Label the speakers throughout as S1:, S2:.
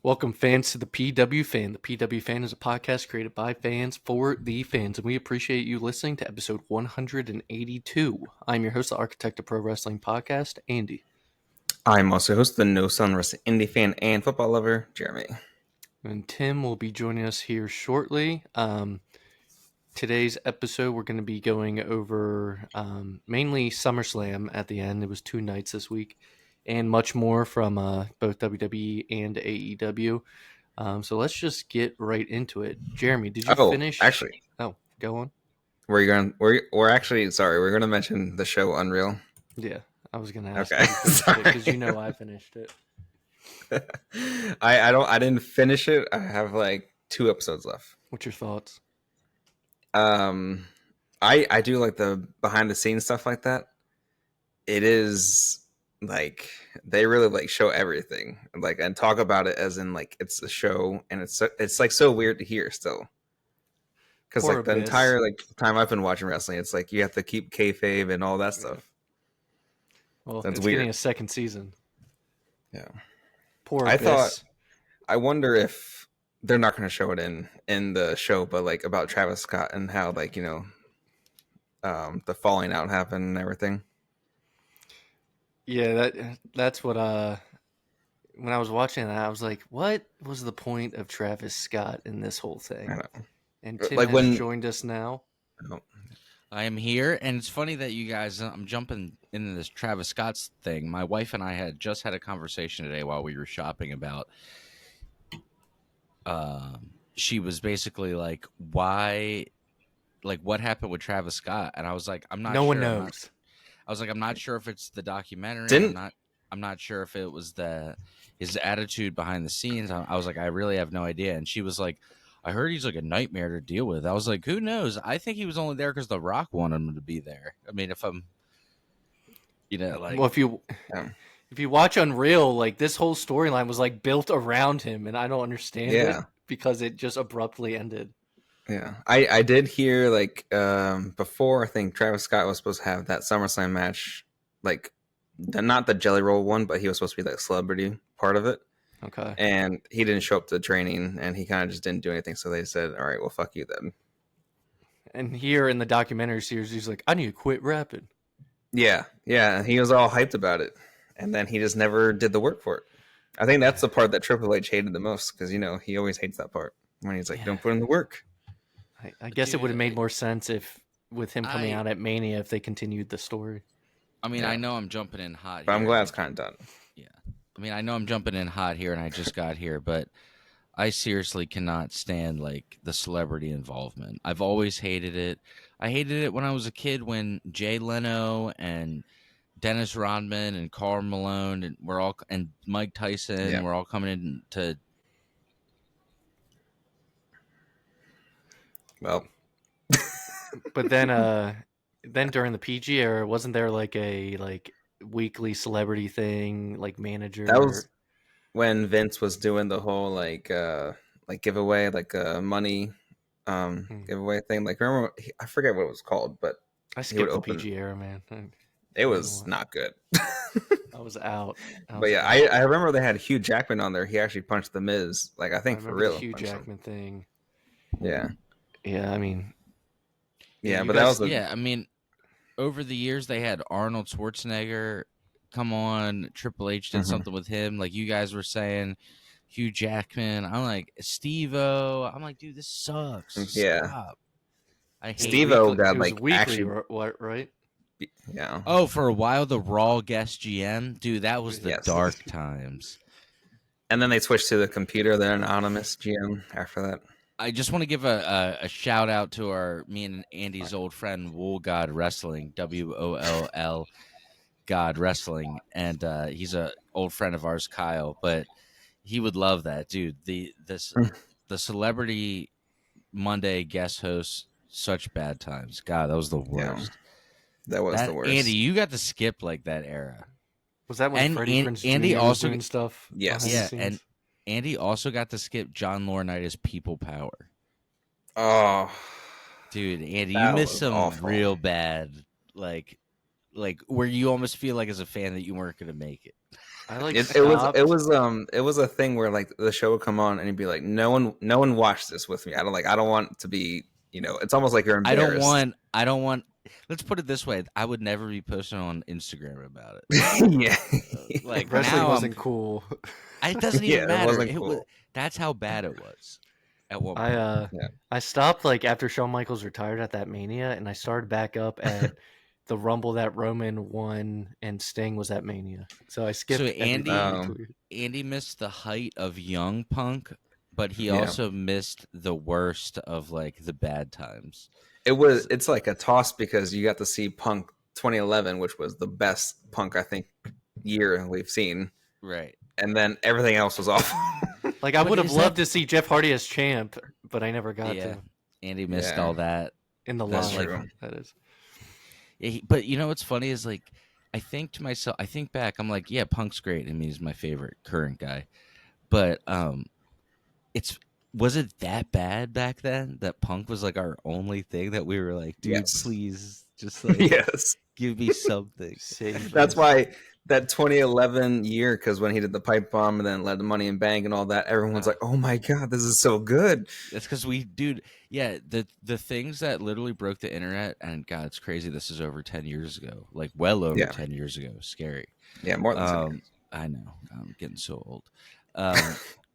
S1: Welcome, fans, to the PW Fan. The PW Fan is a podcast created by fans for the fans, and we appreciate you listening to episode 182. I'm your host, the Architect of Pro Wrestling Podcast, Andy.
S2: I'm also host of the No Sun Wrestling Indie Fan and football lover, Jeremy.
S1: And Tim will be joining us here shortly. Today's episode, we're going to be going over mainly Summerslam at the end. It was 2 nights this week, and much more from both WWE and AEW. So let's just get right into it. Jeremy, did you finish?
S2: Actually,
S1: go on.
S2: We're going to mention the show Unreal.
S1: Yeah, I was going to ask
S2: Okay.
S1: if you finished it because you know I finished it.
S2: I didn't finish it. I have like 2 episodes left.
S1: What's your thoughts?
S2: I do like the behind the scenes stuff like that. It is like they really like show everything like and talk about it as in like it's a show, and it's like so weird to hear still. Because like the entire like time I've been watching wrestling, it's like you have to keep kayfabe and all that stuff.
S1: Well, it's weird. Getting a second season.
S2: Yeah.
S1: Poor Abyss.
S2: I wonder if they're not going to show it in the show, but like about Travis Scott and how like, you know, the falling out happened and everything.
S1: Yeah, that's what when I was watching that, I was like, what was the point of Travis Scott in this whole thing?
S2: I know.
S1: And Tim has joined us now.
S3: I am here, and it's funny that you guys, I'm jumping into this Travis Scott's thing. My wife and I had just had a conversation today while we were shopping about, she was basically like, why, like what happened with Travis Scott? And I was like, I'm not sure.
S1: No one knows.
S3: I was like, I'm not sure if it's the documentary. I'm not sure if it was his attitude behind the scenes. I was like, I really have no idea. And she was like, I heard he's like a nightmare to deal with. I was like, who knows? I think he was only there because The Rock wanted him to be there. I mean, if I'm, you know, like,
S1: well, if you watch Unreal, like this whole storyline was like built around him, and I don't understand it because it just abruptly ended.
S2: Yeah, I did hear like before. I think Travis Scott was supposed to have that SummerSlam match, like not the Jelly Roll one, but he was supposed to be that celebrity part of it.
S1: Okay.
S2: And he didn't show up to the training, and he kind of just didn't do anything. So they said, "All right, well, fuck you then."
S1: And here in the documentary series, he's like, "I need to quit rapping."
S2: Yeah, he was all hyped about it, and then he just never did the work for it. I think that's the part that Triple H hated the most because you know he always hates that part when he's like, "Don't put in the work."
S1: I guess it would have made more sense if with him coming out at Mania if they continued the story.
S3: I mean, I know I'm jumping in hot,
S2: but I'm glad it's kind of done.
S3: Yeah. I mean, I know I'm jumping in hot here, and I just got here, but I seriously cannot stand like the celebrity involvement. I've always hated it. I hated it when I was a kid when Jay Leno and Dennis Rodman and Karl Malone and Mike Tyson were all coming in to.
S2: Well,
S1: but then during the PG era, wasn't there like a weekly celebrity thing, like manager?
S2: That was when Vince was doing the whole like giveaway, like money giveaway thing. Like remember, I forget what it was called, but
S1: I skipped the PG era, man.
S2: It was not good.
S1: I was out.
S2: But yeah, I remember they had Hugh Jackman on there. He actually punched the Miz, like I think for real.
S1: The Hugh Jackman thing.
S2: Yeah.
S1: Yeah, I mean.
S2: Yeah, but that was
S3: I mean, over the years they had Arnold Schwarzenegger come on. Triple H did something with him, like you guys were saying. Hugh Jackman. I'm like Steve-O. I'm like, dude, this sucks.
S2: Yeah.
S3: Stop. I hate
S2: Steve-O got like
S1: weekly,
S2: actually,
S1: right?
S2: Yeah.
S3: Oh, for a while the Raw guest GM, dude, that was the dark times.
S2: And then they switched to the computer, the anonymous GM after that.
S3: I just want to give a shout out to me and Andy's old friend Wool God Wrestling, WOLL God Wrestling, and he's a old friend of ours, Kyle. But he would love that, dude. The celebrity Monday guest host, such bad times. God, that was the worst.
S2: Yeah, that was the worst.
S3: Andy, you got to skip like that era.
S1: Was that when Freddie Prinze Jr.
S3: Andy
S1: was
S3: also
S1: doing stuff?
S2: Yes.
S3: Yeah, and Andy also got to skip John Laurinaitis' People Power.
S2: Oh,
S3: dude, Andy, you missed some awful, real bad, like where you almost feel like as a fan that you weren't going to make it.
S1: I like
S2: It
S1: stopped.
S2: was a thing where like the show would come on and you'd be like, no one watched this with me. I don't want to be, it's almost like you're
S3: I don't
S2: embarrassed.
S3: want. Let's put it this way: I would never be posting on Instagram about it.
S2: Yeah.
S3: Like
S1: Wrestling
S3: now,
S1: wasn't cool.
S3: it doesn't
S2: Yeah,
S3: even
S2: it
S3: matter.
S2: wasn't
S3: It was
S2: cool.
S3: that's how bad it was at one
S1: I
S3: point.
S2: Yeah.
S1: I stopped like after Shawn Michaels retired at that Mania, and I started back up at the Rumble that Roman won and Sting was at Mania. So I skipped
S3: So
S1: everything
S3: Andy,
S1: between.
S3: Andy missed the height of young Punk, but he
S2: Yeah.
S3: also missed the worst of like the bad times.
S2: It's like a toss because you got to see Punk 2011, which was the best Punk I think year we've seen,
S3: Right.
S2: and then everything else was awful.
S1: Like I
S3: But
S1: would have
S3: is
S1: loved
S3: that-
S1: to see Jeff Hardy as champ, but I never got
S3: Yeah.
S1: to
S3: Andy missed
S2: Yeah.
S3: all that.
S1: in the
S3: That's
S1: line.
S2: true.
S1: That is.
S3: Yeah, but you know what's funny is like I think to myself, I think back, I'm like, yeah, Punk's great. I mean, he's my favorite current guy. But was it that bad back then that Punk was like our only thing that we were like, dude,
S2: Yes.
S3: please just like
S2: Yes.
S3: give me something.
S1: Save
S2: That's
S1: us.
S2: why that 2011 year, because when he did the pipe bomb and then led the Money in Bank and all that, everyone's like, "Oh my god, this is so good!"
S3: That's because yeah, the things that literally broke the internet, and God, it's crazy. This is over 10 years ago, like well over
S2: Yeah.
S3: 10 years ago. Scary.
S2: Yeah, more than 10 years.
S3: I know. I'm getting so old.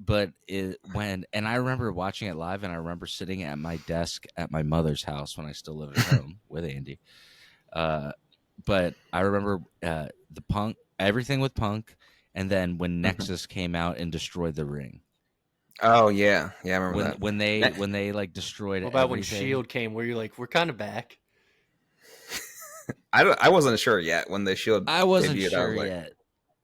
S3: But and I remember watching it live, and I remember sitting at my desk at my mother's house when I still lived at home with Andy. But I remember the Punk, everything with Punk, and then when Nexus came out and destroyed the ring.
S2: Oh yeah, I remember that.
S3: When they like destroyed
S1: What about when
S3: everything.
S1: Shield came, where you're like, we're kind of back?
S2: I wasn't sure yet when the Shield.
S3: I wasn't
S2: debuted,
S3: sure
S2: was like,
S3: yet.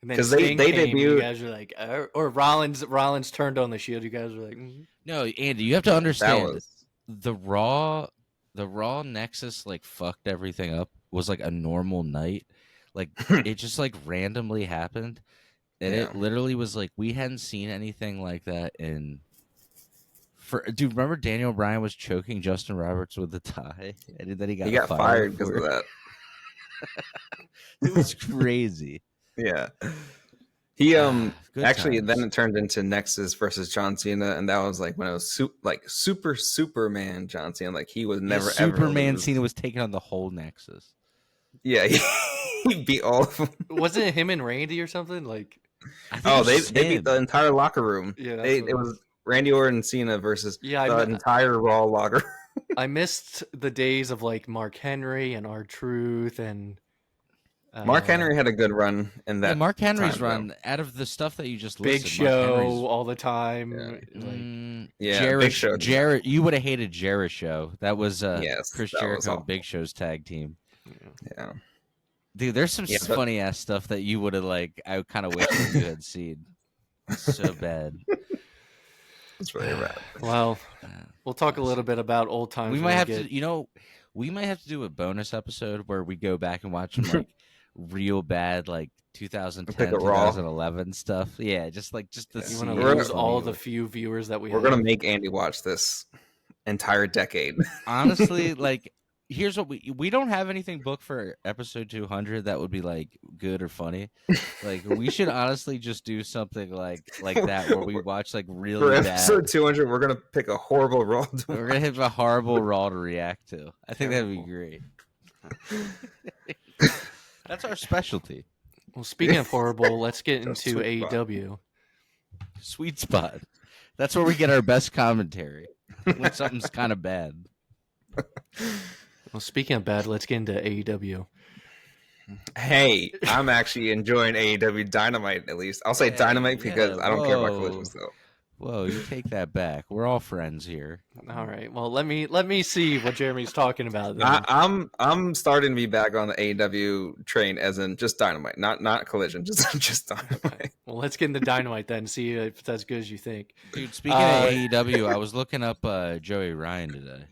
S1: And then
S2: 'Cause they
S1: Sting came, and you
S2: debuted-
S1: guys were like, or Rollins turned on the Shield. You guys were like,
S3: No, Andy, you have to
S2: That
S3: understand
S2: was
S3: the Raw Nexus like fucked everything up. Was like a normal night, like it just like randomly happened, and
S2: Yeah.
S3: it literally was like we hadn't seen anything like that in. Dude, remember Daniel Bryan was choking Justin Roberts with the tie, and then he got
S2: fired because
S3: for
S2: of
S3: it?
S2: that.
S3: It was crazy.
S2: Yeah. He
S3: Good
S2: actually
S3: times.
S2: then it turned into Nexus versus John Cena, and that was like when it was super Superman John Cena. Like he was never ever
S3: Superman
S2: lose.
S3: Cena was taking on the whole Nexus.
S2: Yeah, he beat all of them.
S1: wasn't it him and Randy or something? Like,
S3: I think
S2: Oh,
S3: it
S2: they
S3: was
S2: beat
S3: him.
S2: the entire locker room.
S1: Yeah, that's
S2: it
S1: what it
S2: was Randy Orton and Cena versus
S1: Yeah,
S2: the entire Raw locker.
S1: I missed the days of like Mark Henry and R-Truth and
S2: Mark Henry had a good run in that.
S3: Yeah, Mark Henry's
S2: time, though.
S3: run out of the stuff that you just
S1: Big
S3: listed. Mark Henry's-
S1: Show all the time.
S2: Yeah.
S1: Like,
S2: Yeah, Big Show.
S3: Jarrett, you would have hated Jericho. That was
S2: Yes,
S3: Chris
S2: that was
S3: Jericho
S2: awful.
S3: and Big Show's tag team.
S2: Yeah.
S3: Dude, there's some
S2: Yeah, but-
S3: funny ass stuff that you would have like. I kind of wish that you had seen. So bad.
S2: It's really rad.
S1: well, we'll talk a little bit about old times.
S3: We
S1: when
S3: might have
S1: get-
S3: to, we might have to do a bonus episode where we go back and watch some like real bad like 2010,
S2: Pick a Raw.
S3: 2011 stuff. Yeah, just to
S1: You
S3: see.
S1: want to
S2: We're-
S1: lose all the few viewers that we
S2: We're
S1: have.
S2: gonna make Andy watch this entire decade.
S3: Honestly, like here's what we don't have anything booked for episode 200 that would be like good or funny. Like we should honestly just do something like that where we watch like
S2: For
S3: really bad.
S2: episode 200, we're gonna pick a horrible Raw.
S3: We're gonna have a horrible Raw to react to. I think that'd be
S1: Terrible.
S3: great. That's our specialty.
S1: Well, speaking of horrible, let's get
S2: That's
S1: into
S2: sweet spot.
S1: AEW.
S3: Sweet spot. That's where we get our best commentary when something's kind of bad.
S1: Well, speaking of bad, let's get into AEW.
S2: Hey, I'm actually enjoying AEW Dynamite. At least I'll say
S3: Hey,
S2: Dynamite because
S3: yeah,
S2: I don't care about
S3: whoa.
S2: collisions though.
S3: Whoa, you take that back. We're all friends here.
S1: All right. Well, let me see what Jeremy's talking about. Then.
S2: I'm starting to be back on the AEW train, as in just Dynamite, not collision, just Dynamite.
S1: Well, let's get into Dynamite then. See if it's as good as you think.
S3: Dude, speaking of AEW, I was looking up Joey Ryan today.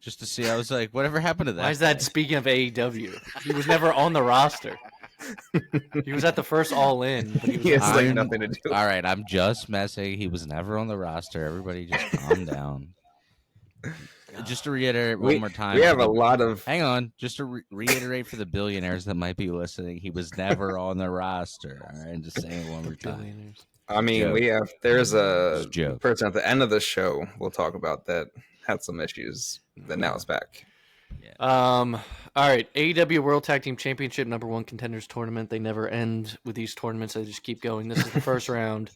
S3: Just to see, I was like, whatever happened to that?
S1: Why is that?
S3: guy?
S1: Speaking of AEW, he was never on the roster. He was at the first All In, but he was
S2: He has like
S3: I'm-
S2: nothing to do.
S3: All right, I'm just messing. He was never on the roster. Everybody just calm down. just to reiterate
S2: we,
S3: one more time.
S2: we have
S3: for
S2: a
S3: the-
S2: lot of
S3: Hang on, just to reiterate for the billionaires that might be listening, he was never on the roster. All right, just saying it one more time.
S1: Billionaires.
S2: I mean,
S3: Joke.
S2: there's
S3: It's a
S2: a
S3: joke.
S2: person at the end of the show we'll talk about that had some issues, that now is back.
S1: All right, AEW World Tag Team Championship #1 Contenders Tournament. They never end with these tournaments. They just keep going. This is the first round.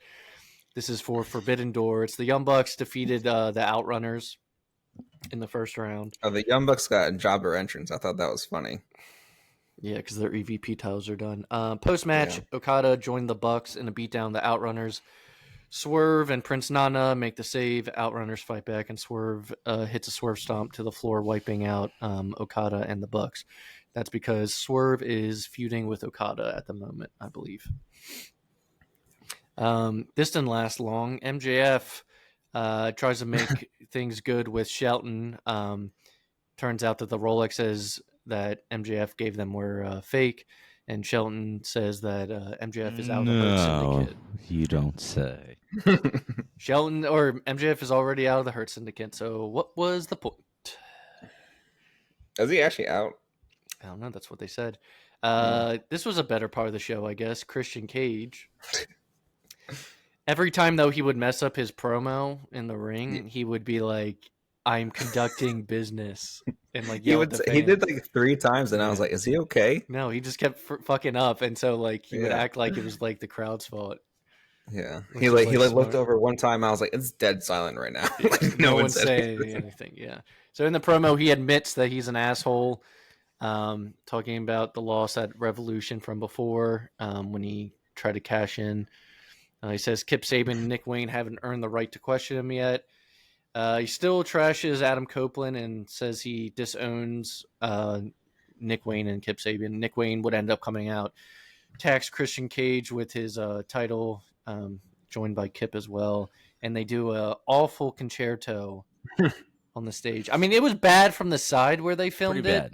S1: This is for Forbidden Door. It's the Young Bucks defeated the Outrunners in the first round.
S2: Oh, the Young Bucks got a jobber entrance. I thought that was funny.
S1: Yeah, because their EVP titles are done. Post-match, Okada joined the Bucks in a beatdown. The Outrunners, Swerve and Prince Nana make the save. Outrunners fight back, and Swerve hits a Swerve Stomp to the floor, wiping out Okada and the Bucks. That's because Swerve is feuding with Okada at the moment, I believe. This didn't last long. MJF tries to make things good with Shelton. Turns out that the Rolex says that MJF gave them were fake, and Shelton says that MJF is out of the Hurt Syndicate.
S3: You don't say.
S1: Shelton or MJF is already out of the Hurt Syndicate, so what was the point?
S2: Is he actually out?
S1: I don't know. That's what they said. This was a better part of the show, I guess. Christian Cage. Every time, though, he would mess up his promo in the ring, he would be like, I'm conducting business. And like,
S2: He did like 3 times, and I was like, is he okay?
S1: No, he just kept fucking up. And so, like, he would act like it was like the crowd's fault.
S2: Yeah.
S1: Which
S2: He
S1: is,
S2: like
S1: smart.
S2: looked over one time. I was like, it's dead silent right now. Like,
S1: no one's saying anything. Yeah. So in the promo, he admits that he's an asshole, talking about the loss at Revolution from before when he tried to cash in. He says Kip Sabian and Nick Wayne haven't earned the right to question him yet. He still trashes Adam Copeland and says he disowns Nick Wayne and Kip Sabian. Nick Wayne would end up coming out, attacks Christian Cage with his title, joined by Kip as well, and they do a awful concerto on the stage. I mean, it was bad from the side where they filmed it,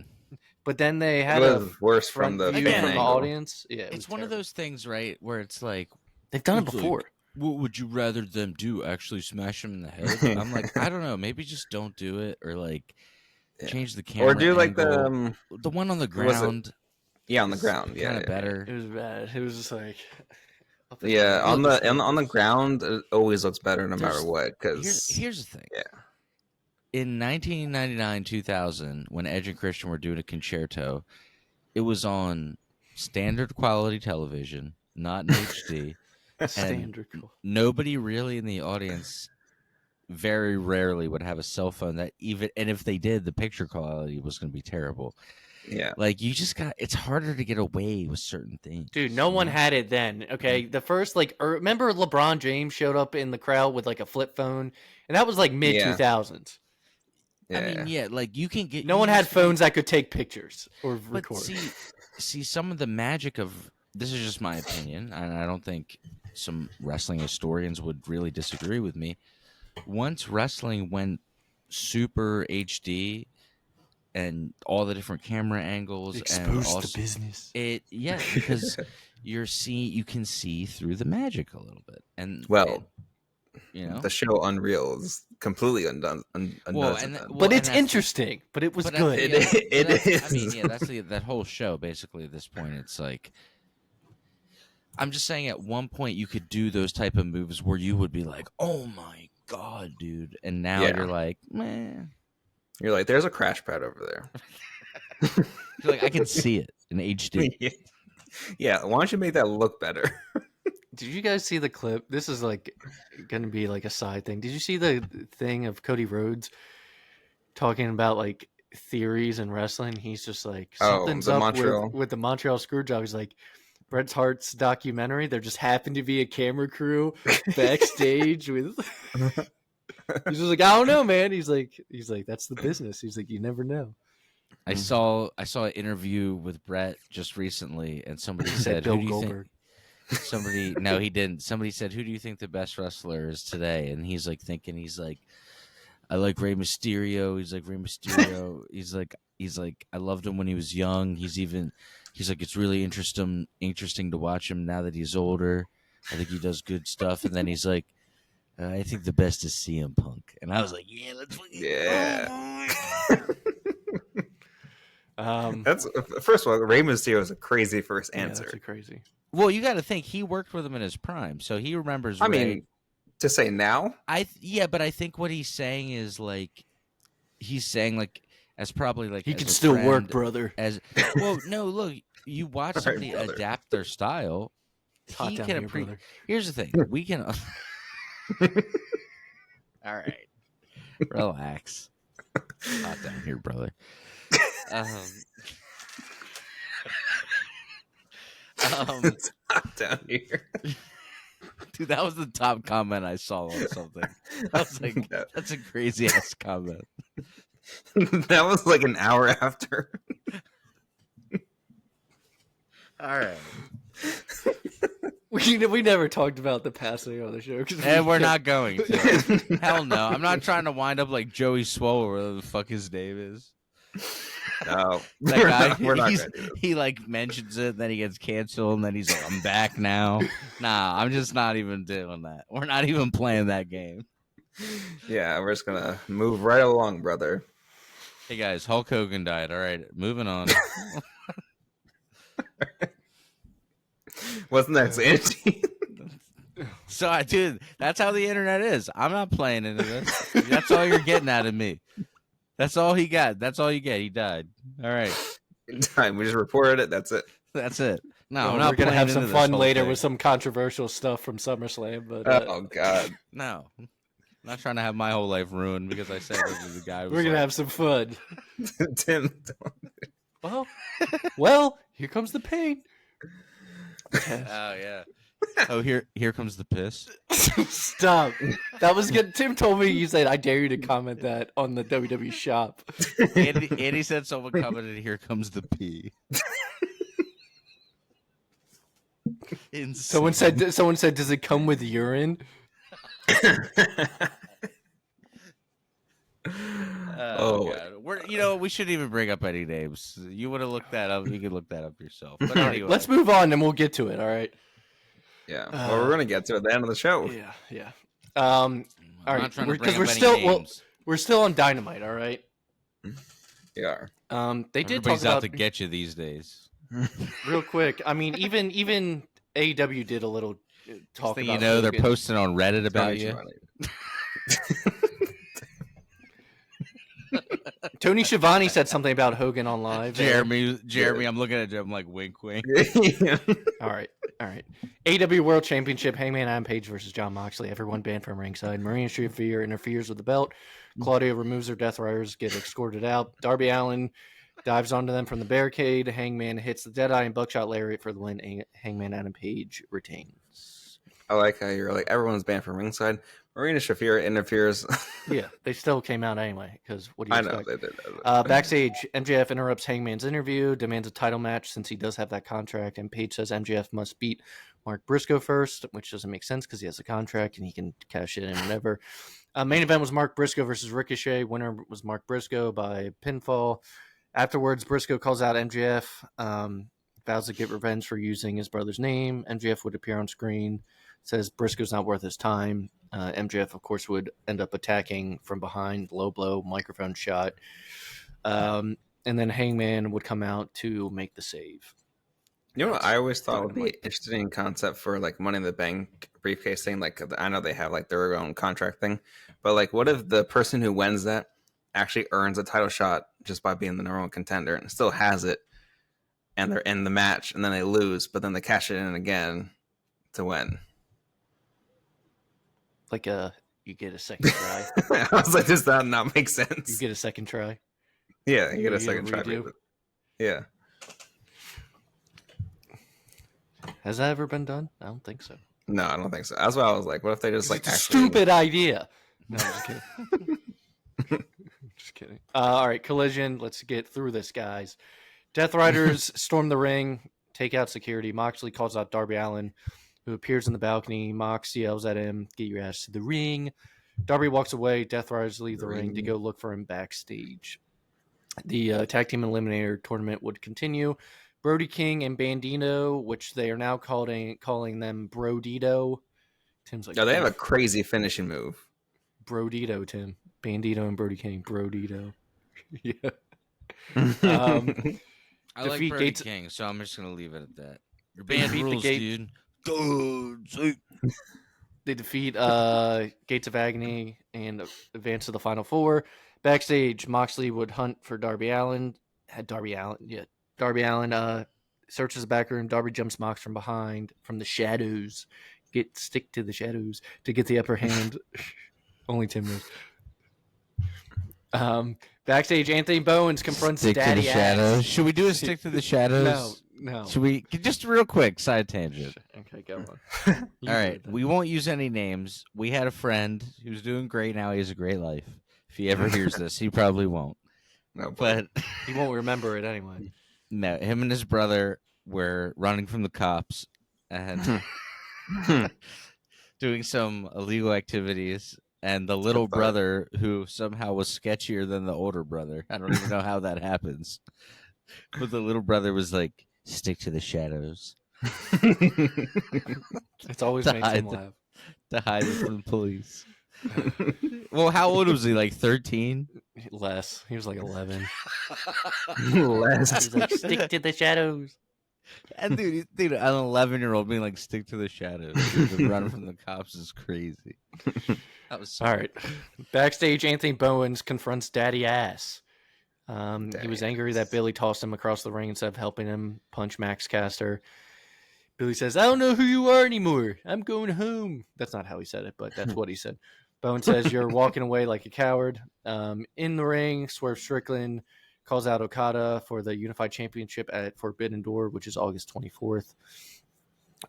S1: but then they had
S2: a worse from the
S1: view
S3: fan
S1: from the
S2: angle.
S1: audience. Yeah,
S3: It's one of those things, right, where it's like
S1: they've done it before.
S3: What would you rather them do? Actually smash him in the head? I'm like, I don't know. Maybe just don't do it, or like change the camera,
S2: or do like
S3: angle. The one on the ground.
S2: Yeah, on the ground. Yeah,
S3: kind of better.
S1: It was bad. It was just like,
S2: yeah, on the ground, it always looks better no matter what. Because
S3: here's the thing.
S2: Yeah.
S3: In 1999, 2000, when Edge and Christian were doing a concerto, it was on standard quality television, not in HD.
S1: standard.
S3: Nobody really in the audience very rarely would have a cell phone that even, and if they did, the picture quality was going to be terrible.
S2: Yeah.
S3: Like, you just got, it's harder to get away with certain things.
S1: Dude, no one had it then. Okay. The first, like, remember LeBron James showed up in the crowd with like a flip phone, and that was like mid 2000s.
S2: Yeah.
S3: I mean, yeah, like you can get.
S1: No one had phones that could take pictures or record.
S3: See, some of the magic of this is just my opinion, and I don't think some wrestling historians would really disagree with me. Once wrestling went super HD and all the different camera angles
S1: Exposed
S3: and also,
S1: the business.
S3: Because you can see through the magic a little bit, and you know,
S2: the show Unreal is completely undone.
S1: But it's interesting. But it was good.
S2: It is.
S3: I mean, yeah, that's that whole show. Basically, at this point, it's like I'm just saying. At one point, you could do those type of moves where you would be like, "Oh my god, dude!" And now you're like, "Man."
S2: You're like, there's a crash pad over there.
S3: You're like, I can see it in HD.
S2: Yeah, why don't you make that look better?
S1: Did you guys see the clip? This is like going to be like a side thing. Did you see the thing of Cody Rhodes talking about like theories in wrestling? He's just like, something's up with the Montreal Screwjob. He's like, Bret Hart's documentary, there just happened to be a camera crew backstage with... He's just like, I don't know, man. He's like, that's the business. He's like, you never know.
S3: I saw an interview with Bret just recently, and somebody said,
S1: Bill
S3: "Who do you
S1: Goldberg."
S3: think?" No, he didn't. Somebody said, "Who do you think the best wrestler is today?" And he's like thinking, he's like, "I like Rey Mysterio." He's like, Rey Mysterio. he's like, I loved him when he was young. He's like, it's really interesting to watch him now that he's older. I think he does good stuff. And then he's like, I think the best is CM Punk. And I was like, yeah, let's fucking
S2: Yeah.
S1: Um,
S2: That's first of all, Rey Mysterio is a crazy first
S1: yeah,
S2: answer.
S1: that's a crazy.
S3: Well, you got to think he worked with him in his prime, so he remembers.
S2: I
S3: Ray.
S2: mean, to say now,
S3: But I think what he's saying is like he's saying like as probably like
S1: He
S3: as
S1: can
S3: a
S1: still work,
S3: friend,
S1: brother.
S3: as well. No, look, you watch
S2: All right,
S3: somebody
S2: brother.
S3: adapt their style.
S1: It's hot
S3: He
S1: down
S3: can
S1: here, brother.
S3: Here's the thing: we can. All right, relax. Hot down here, brother.
S2: It's hot down here.
S3: Dude, that was the top comment I saw on something. I was like, that's a crazy ass comment.
S2: That was like an hour after.
S3: All right.
S1: We never talked about the passing on the show.
S3: And we're not going to. Hell no. I'm not trying to wind up like Joey Swole or whatever the fuck his name is.
S2: No,
S3: That guy,
S2: we're not
S3: he's-
S2: gonna do this.
S3: he like mentions it, and then he gets canceled, and then he's like, I'm back now. Nah, I'm just not even doing that. We're not even playing that game.
S2: Yeah, we're just gonna move right along, brother.
S3: Hey guys, Hulk Hogan died. All right, moving on.
S2: What's next, Angie?
S3: So, dude, that's how the internet is. I'm not playing into this. That's all you're getting out of me. That's all he got. That's all you get. He died. All right.
S2: Time. We just reported it. That's it.
S3: That's it. No,
S1: Well,
S3: I'm not
S1: we're gonna
S3: playing
S1: have some
S3: into this
S1: fun
S3: whole
S1: later
S3: thing.
S1: with some controversial stuff from SummerSlam. But
S2: Oh God.
S3: No. I'm not trying to have my whole life ruined because I said this is the guy who was
S1: we're gonna
S3: like,
S1: have some fun.
S2: Tim.
S1: Well, here comes the pain.
S3: oh yeah. Oh, here comes the piss.
S1: Stop. That was good. Tim told me, you said, I dare you to comment that on the WWE shop.
S3: Andy said someone commented, here comes the pee.
S1: Someone said, does it come with urine?
S2: Oh.
S3: God. We shouldn't even bring up any names. You would have looked that up. You can look that up yourself. But anyway,
S1: Let's move on and we'll get to it. All right.
S2: Yeah. Well, we're gonna get to it at the end of the show.
S1: Yeah.
S3: I'm
S1: all right.
S3: not trying to bring
S1: Because
S3: up any names.
S1: we're still on Dynamite. All right.
S2: Yeah.
S1: They did
S3: Everybody's
S1: talk
S3: out
S1: about
S3: to get you these days.
S1: real quick. I mean, even AEW did a little talk
S3: Thing
S1: about.
S3: you know, they're
S1: Hogan.
S3: posting on Reddit about you.
S1: Tony Schiavone said something about Hogan on live.
S3: Jeremy, I'm looking at you. I'm like, wink, wink.
S1: All right. AEW World Championship, Hangman Adam Page versus John Moxley. Everyone banned from ringside. Marina Shafir interferes with the belt. Claudio removes her. Death Riders get escorted out. Darby Allin dives onto them from the barricade. Hangman hits the Deadeye and Buckshot Lariat for the win. Hangman Adam Page retains.
S2: I like how you're like everyone's banned from ringside. Marina Shafir interferes.
S1: Yeah, they still came out anyway. Because what do you
S2: I know
S1: expect?
S2: they did.
S1: Backstage, MJF interrupts Hangman's interview, demands a title match since he does have that contract, and Page says MJF must beat Mark Briscoe first, which doesn't make sense because he has a contract and he can cash it in whenever. Main event was Mark Briscoe versus Ricochet. Winner was Mark Briscoe by pinfall. Afterwards, Briscoe calls out MJF, vows to get revenge for using his brother's name. MJF would appear on screen, says Briscoe's not worth his time. MJF, of course, would end up attacking from behind, low blow, microphone shot. And then Hangman would come out to make the save.
S2: You know what I always thought would be an
S1: Dynamite.
S2: interesting concept for like Money in the Bank briefcase thing? Like I know they have like their own contract thing, but like what if the person who wins that actually earns a title shot just by being the number one contender and still has it, and they're in the match and then they lose, but then they cash it in again to win?
S1: Like you get a second try.
S2: I was like, does that not make sense?
S1: You get a second try.
S2: Yeah, you get a
S1: You
S2: second try.
S1: redo.
S2: Yeah.
S1: Has that ever been done? I don't think so.
S2: No, I don't think so. That's why I was like, what if they just like
S1: It's a
S2: actually...
S1: stupid idea. No, I'm just kidding. Just kidding. All right, Collision. Let's get through this, guys. Death Riders storm the ring, take out security. Moxley calls out Darby Allin, who appears in the balcony. Mox yells at him, "Get your ass to the ring." Darby walks away. Death Riders leave the ring to go look for him backstage. The Tag Team Eliminator tournament would continue. Brody King and Bandito, which they are now calling them Brodito, Tim's like,
S2: No, they have a crazy finishing move.
S1: Brodito, Tim. Bandito and Brody King. Brodito. Yeah.
S3: I like
S1: Defeat
S3: Brody
S1: Gates.
S3: King, so I'm just gonna leave it at that. Your
S1: They
S3: band
S1: defeat the
S3: rules,
S1: Gate-
S3: dude.
S1: They defeat Gates of Agony and advance to the Final Four. Backstage, Moxley would hunt for Darby Allin. Darby Allin searches the back room. Darby jumps Mox from behind, from the shadows. Stick to the shadows to get the upper hand. Only Tim knows. Backstage, Anthony Bowens confronts
S3: Stick to
S1: Daddy
S3: the shadows.
S1: Ass.
S3: Should we do a stick to the shadows?
S1: No.
S3: Should we just real quick side tangent?
S1: Okay, go on.
S3: All right, we won't use any names. We had a friend who was doing great. Now he has a great life. If he ever hears this, he probably won't.
S2: No,
S3: But
S1: He won't remember it anyway.
S3: no, him and his brother were running from the cops and doing some illegal activities. And the little brother, who somehow was sketchier than the older brother, I don't even know how that happens. But the little brother was like, "Stick to the shadows."
S1: It's always
S3: To
S1: makes him
S3: hide
S1: laugh.
S3: to hide it from the police. Well, how old was he? Like 13?
S1: Less. He was like 11.
S2: Less.
S1: He's like, stick to the shadows.
S3: And dude, an 11-year-old being like, "Stick to the shadows," dude, running from the cops is crazy. That was so
S1: All right. Backstage, Anthony Bowens confronts Daddy Ass. He was angry that Billy tossed him across the ring instead of helping him punch Max Caster. Billy says, "I don't know who you are anymore. I'm going home." That's not how he said it, but that's what he said. Bowens says, "You're walking away like a coward." In the ring, Swerve Strickland calls out Okada for the Unified Championship at Forbidden Door, which is August 24th.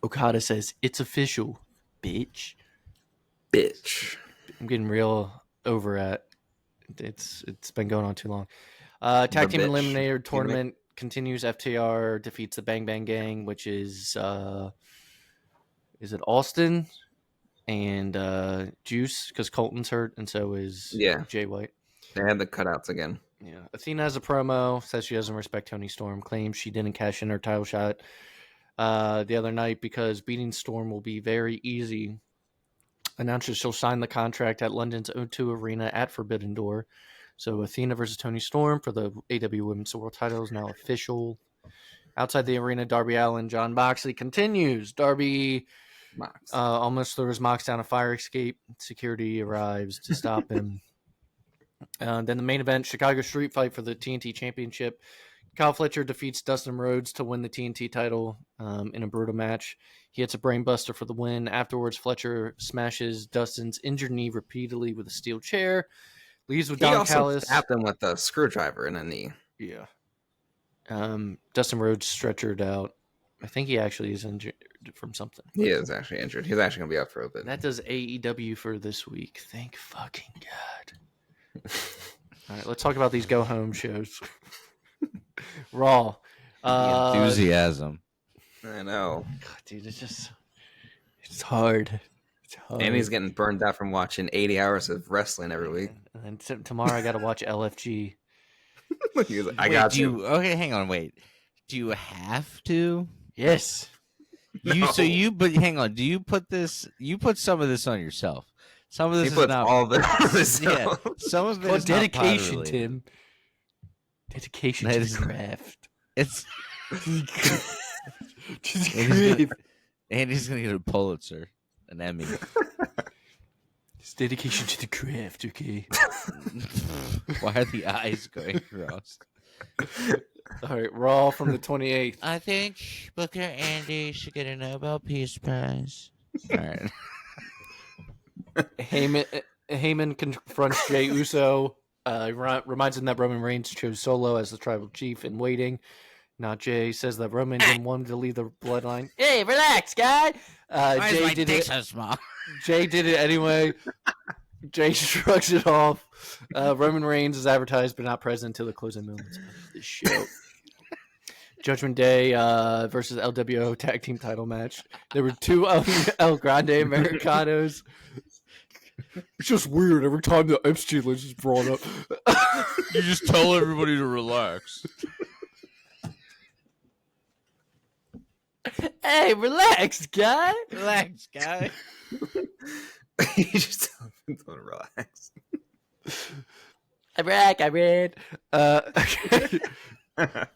S1: Okada says, "It's official, bitch."
S2: Bitch.
S1: I'm getting real over at it's been going on too long. Tag Team Eliminator tournament continues. FTR defeats the Bang Bang Gang, which is it Austin and Juice, because Colton's hurt, and so is Jay White.
S2: They had the cutouts again.
S1: Yeah. Athena has a promo, says she doesn't respect Toni Storm, claims she didn't cash in her title shot the other night because beating Storm will be very easy. Announces she'll sign the contract at London's O2 Arena at Forbidden Door. So Athena versus Toni Storm for the AEW Women's World title is now official. Outside the arena, Darby Allin, John Moxley continues. Darby almost throws Mox down a fire escape. Security arrives to stop him. Then the main event, Chicago Street Fight for the TNT Championship. Kyle Fletcher defeats Dustin Rhodes to win the TNT title in a brutal match. He hits a brainbuster for the win. Afterwards, Fletcher smashes Dustin's injured knee repeatedly with a steel chair. Leaves with Don Callis.
S2: He also tapped him with a screwdriver in a knee.
S1: Yeah. Dustin Rhodes stretchered out. I think he actually is injured from something.
S2: He is actually injured. He's actually going to be out for a bit.
S1: That does AEW for this week. Thank fucking God. All right, let's talk about these go-home shows. Raw.
S3: Enthusiasm.
S2: I know.
S1: God, dude, it's hard. It's hard.
S2: And he's getting burned out from watching 80 hours of wrestling every week.
S1: And then tomorrow I got to watch LFG.
S2: He's like, I got you.
S3: Okay, hang on, wait. Do you have to?
S1: Yes.
S3: But hang on. Do you put this? You put some of this on yourself. Some of this
S2: He
S3: is
S2: puts
S3: not.
S2: all this.
S3: Yeah, some of it is
S1: dedication,
S3: not
S1: Tim. Dedication to the craft.
S3: It's. Andy's gonna get a Pulitzer, an Emmy.
S1: It's dedication to the craft, okay?
S3: Why are the eyes going across?
S1: All right, Raw from the 28th.
S3: I think Booker Andy should get a Nobel Peace Prize. All right.
S1: Heyman confronts Jey Uso. Reminds him that Roman Reigns chose Solo as the tribal chief in waiting. Not Jay. Says that Roman didn't want him to leave the bloodline. Hey, relax, guy.
S3: Why is my
S1: Jay
S3: dick so small?
S1: Jay did it anyway. Jay shrugs it off. Roman Reigns is advertised but not present until the closing moments of the show. Judgment Day versus LWO tag team title match. There were two El Grande Americanos. It's just weird every time the Epstein list is brought up.
S3: You just tell everybody to relax.
S1: Hey, relax, guy.
S3: Relax, guy.
S2: You just don't relax.
S1: I'm back. I read. Okay.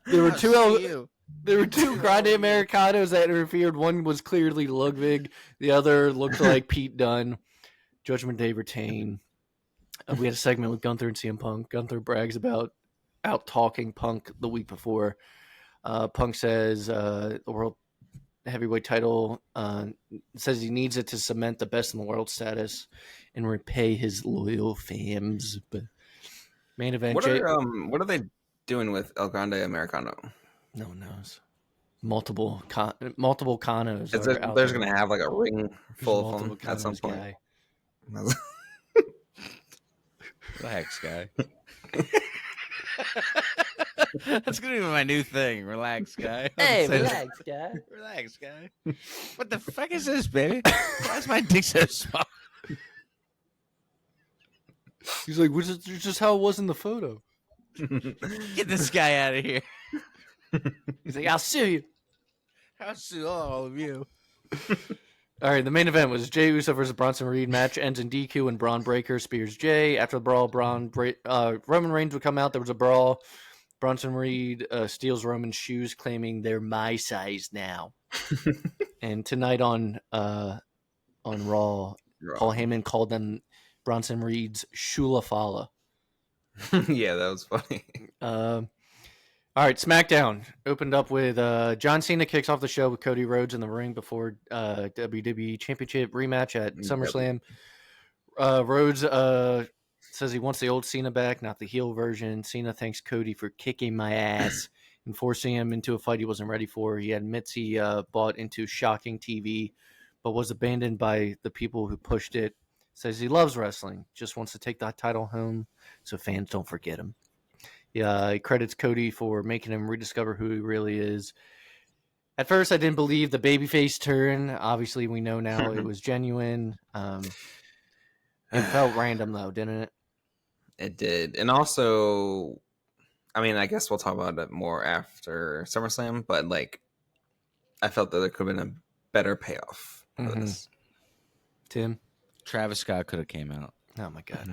S1: There were two Grande Americanos that interfered. One was clearly Ludwig. The other looked like Pete Dunne. Judgment Day retain. We had a segment with Gunther and CM Punk. Gunther brags about out talking Punk the week before. Punk says the world heavyweight title says he needs it to cement the best in the world status and repay his loyal fans. But main event.
S2: What are they doing with El Grande Americano?
S1: No one knows. Multiple Kanos.
S2: There's going to have like a ring full of them at some point.
S1: Guy.
S3: Relax, guy. That's gonna be my new thing. Relax, guy.
S1: Hey, relax, guy.
S3: Relax, guy. What the fuck is this, baby? Why is my dick so small?
S1: He's like, "This is just how it was in the photo."
S3: Get this guy out of here.
S1: He's like, "I'll sue you."
S3: I'll sue all of you.
S1: All right, the main event was Jey Uso versus Bronson Reed. Match ends in DQ and Braun Breaker spears Jey. After the brawl, Roman Reigns would come out. There was a brawl. Bronson Reed steals Roman's shoes, claiming they're my size now. And tonight on Raw, Paul Heyman called them Bronson Reed's Shula Fala.
S2: Yeah, that was funny.
S1: All right, Smackdown opened up with John Cena kicks off the show with Cody Rhodes in the ring before WWE Championship rematch at SummerSlam. Rhodes says he wants the old Cena back, not the heel version. Cena thanks Cody for kicking my ass and forcing him into a fight he wasn't ready for. He admits he bought into shocking TV, but was abandoned by the people who pushed it. Says he loves wrestling, just wants to take that title home so fans don't forget him. Yeah, he credits Cody for making him rediscover who he really is. At first, I didn't believe the babyface turn. Obviously, we know now it was genuine. It felt random, though, didn't it?
S2: It did. And also, I mean, I guess we'll talk about it more after SummerSlam, but like, I felt that there could have been a better payoff for this.
S1: Tim?
S3: Travis Scott could have came out.
S1: Oh, my God.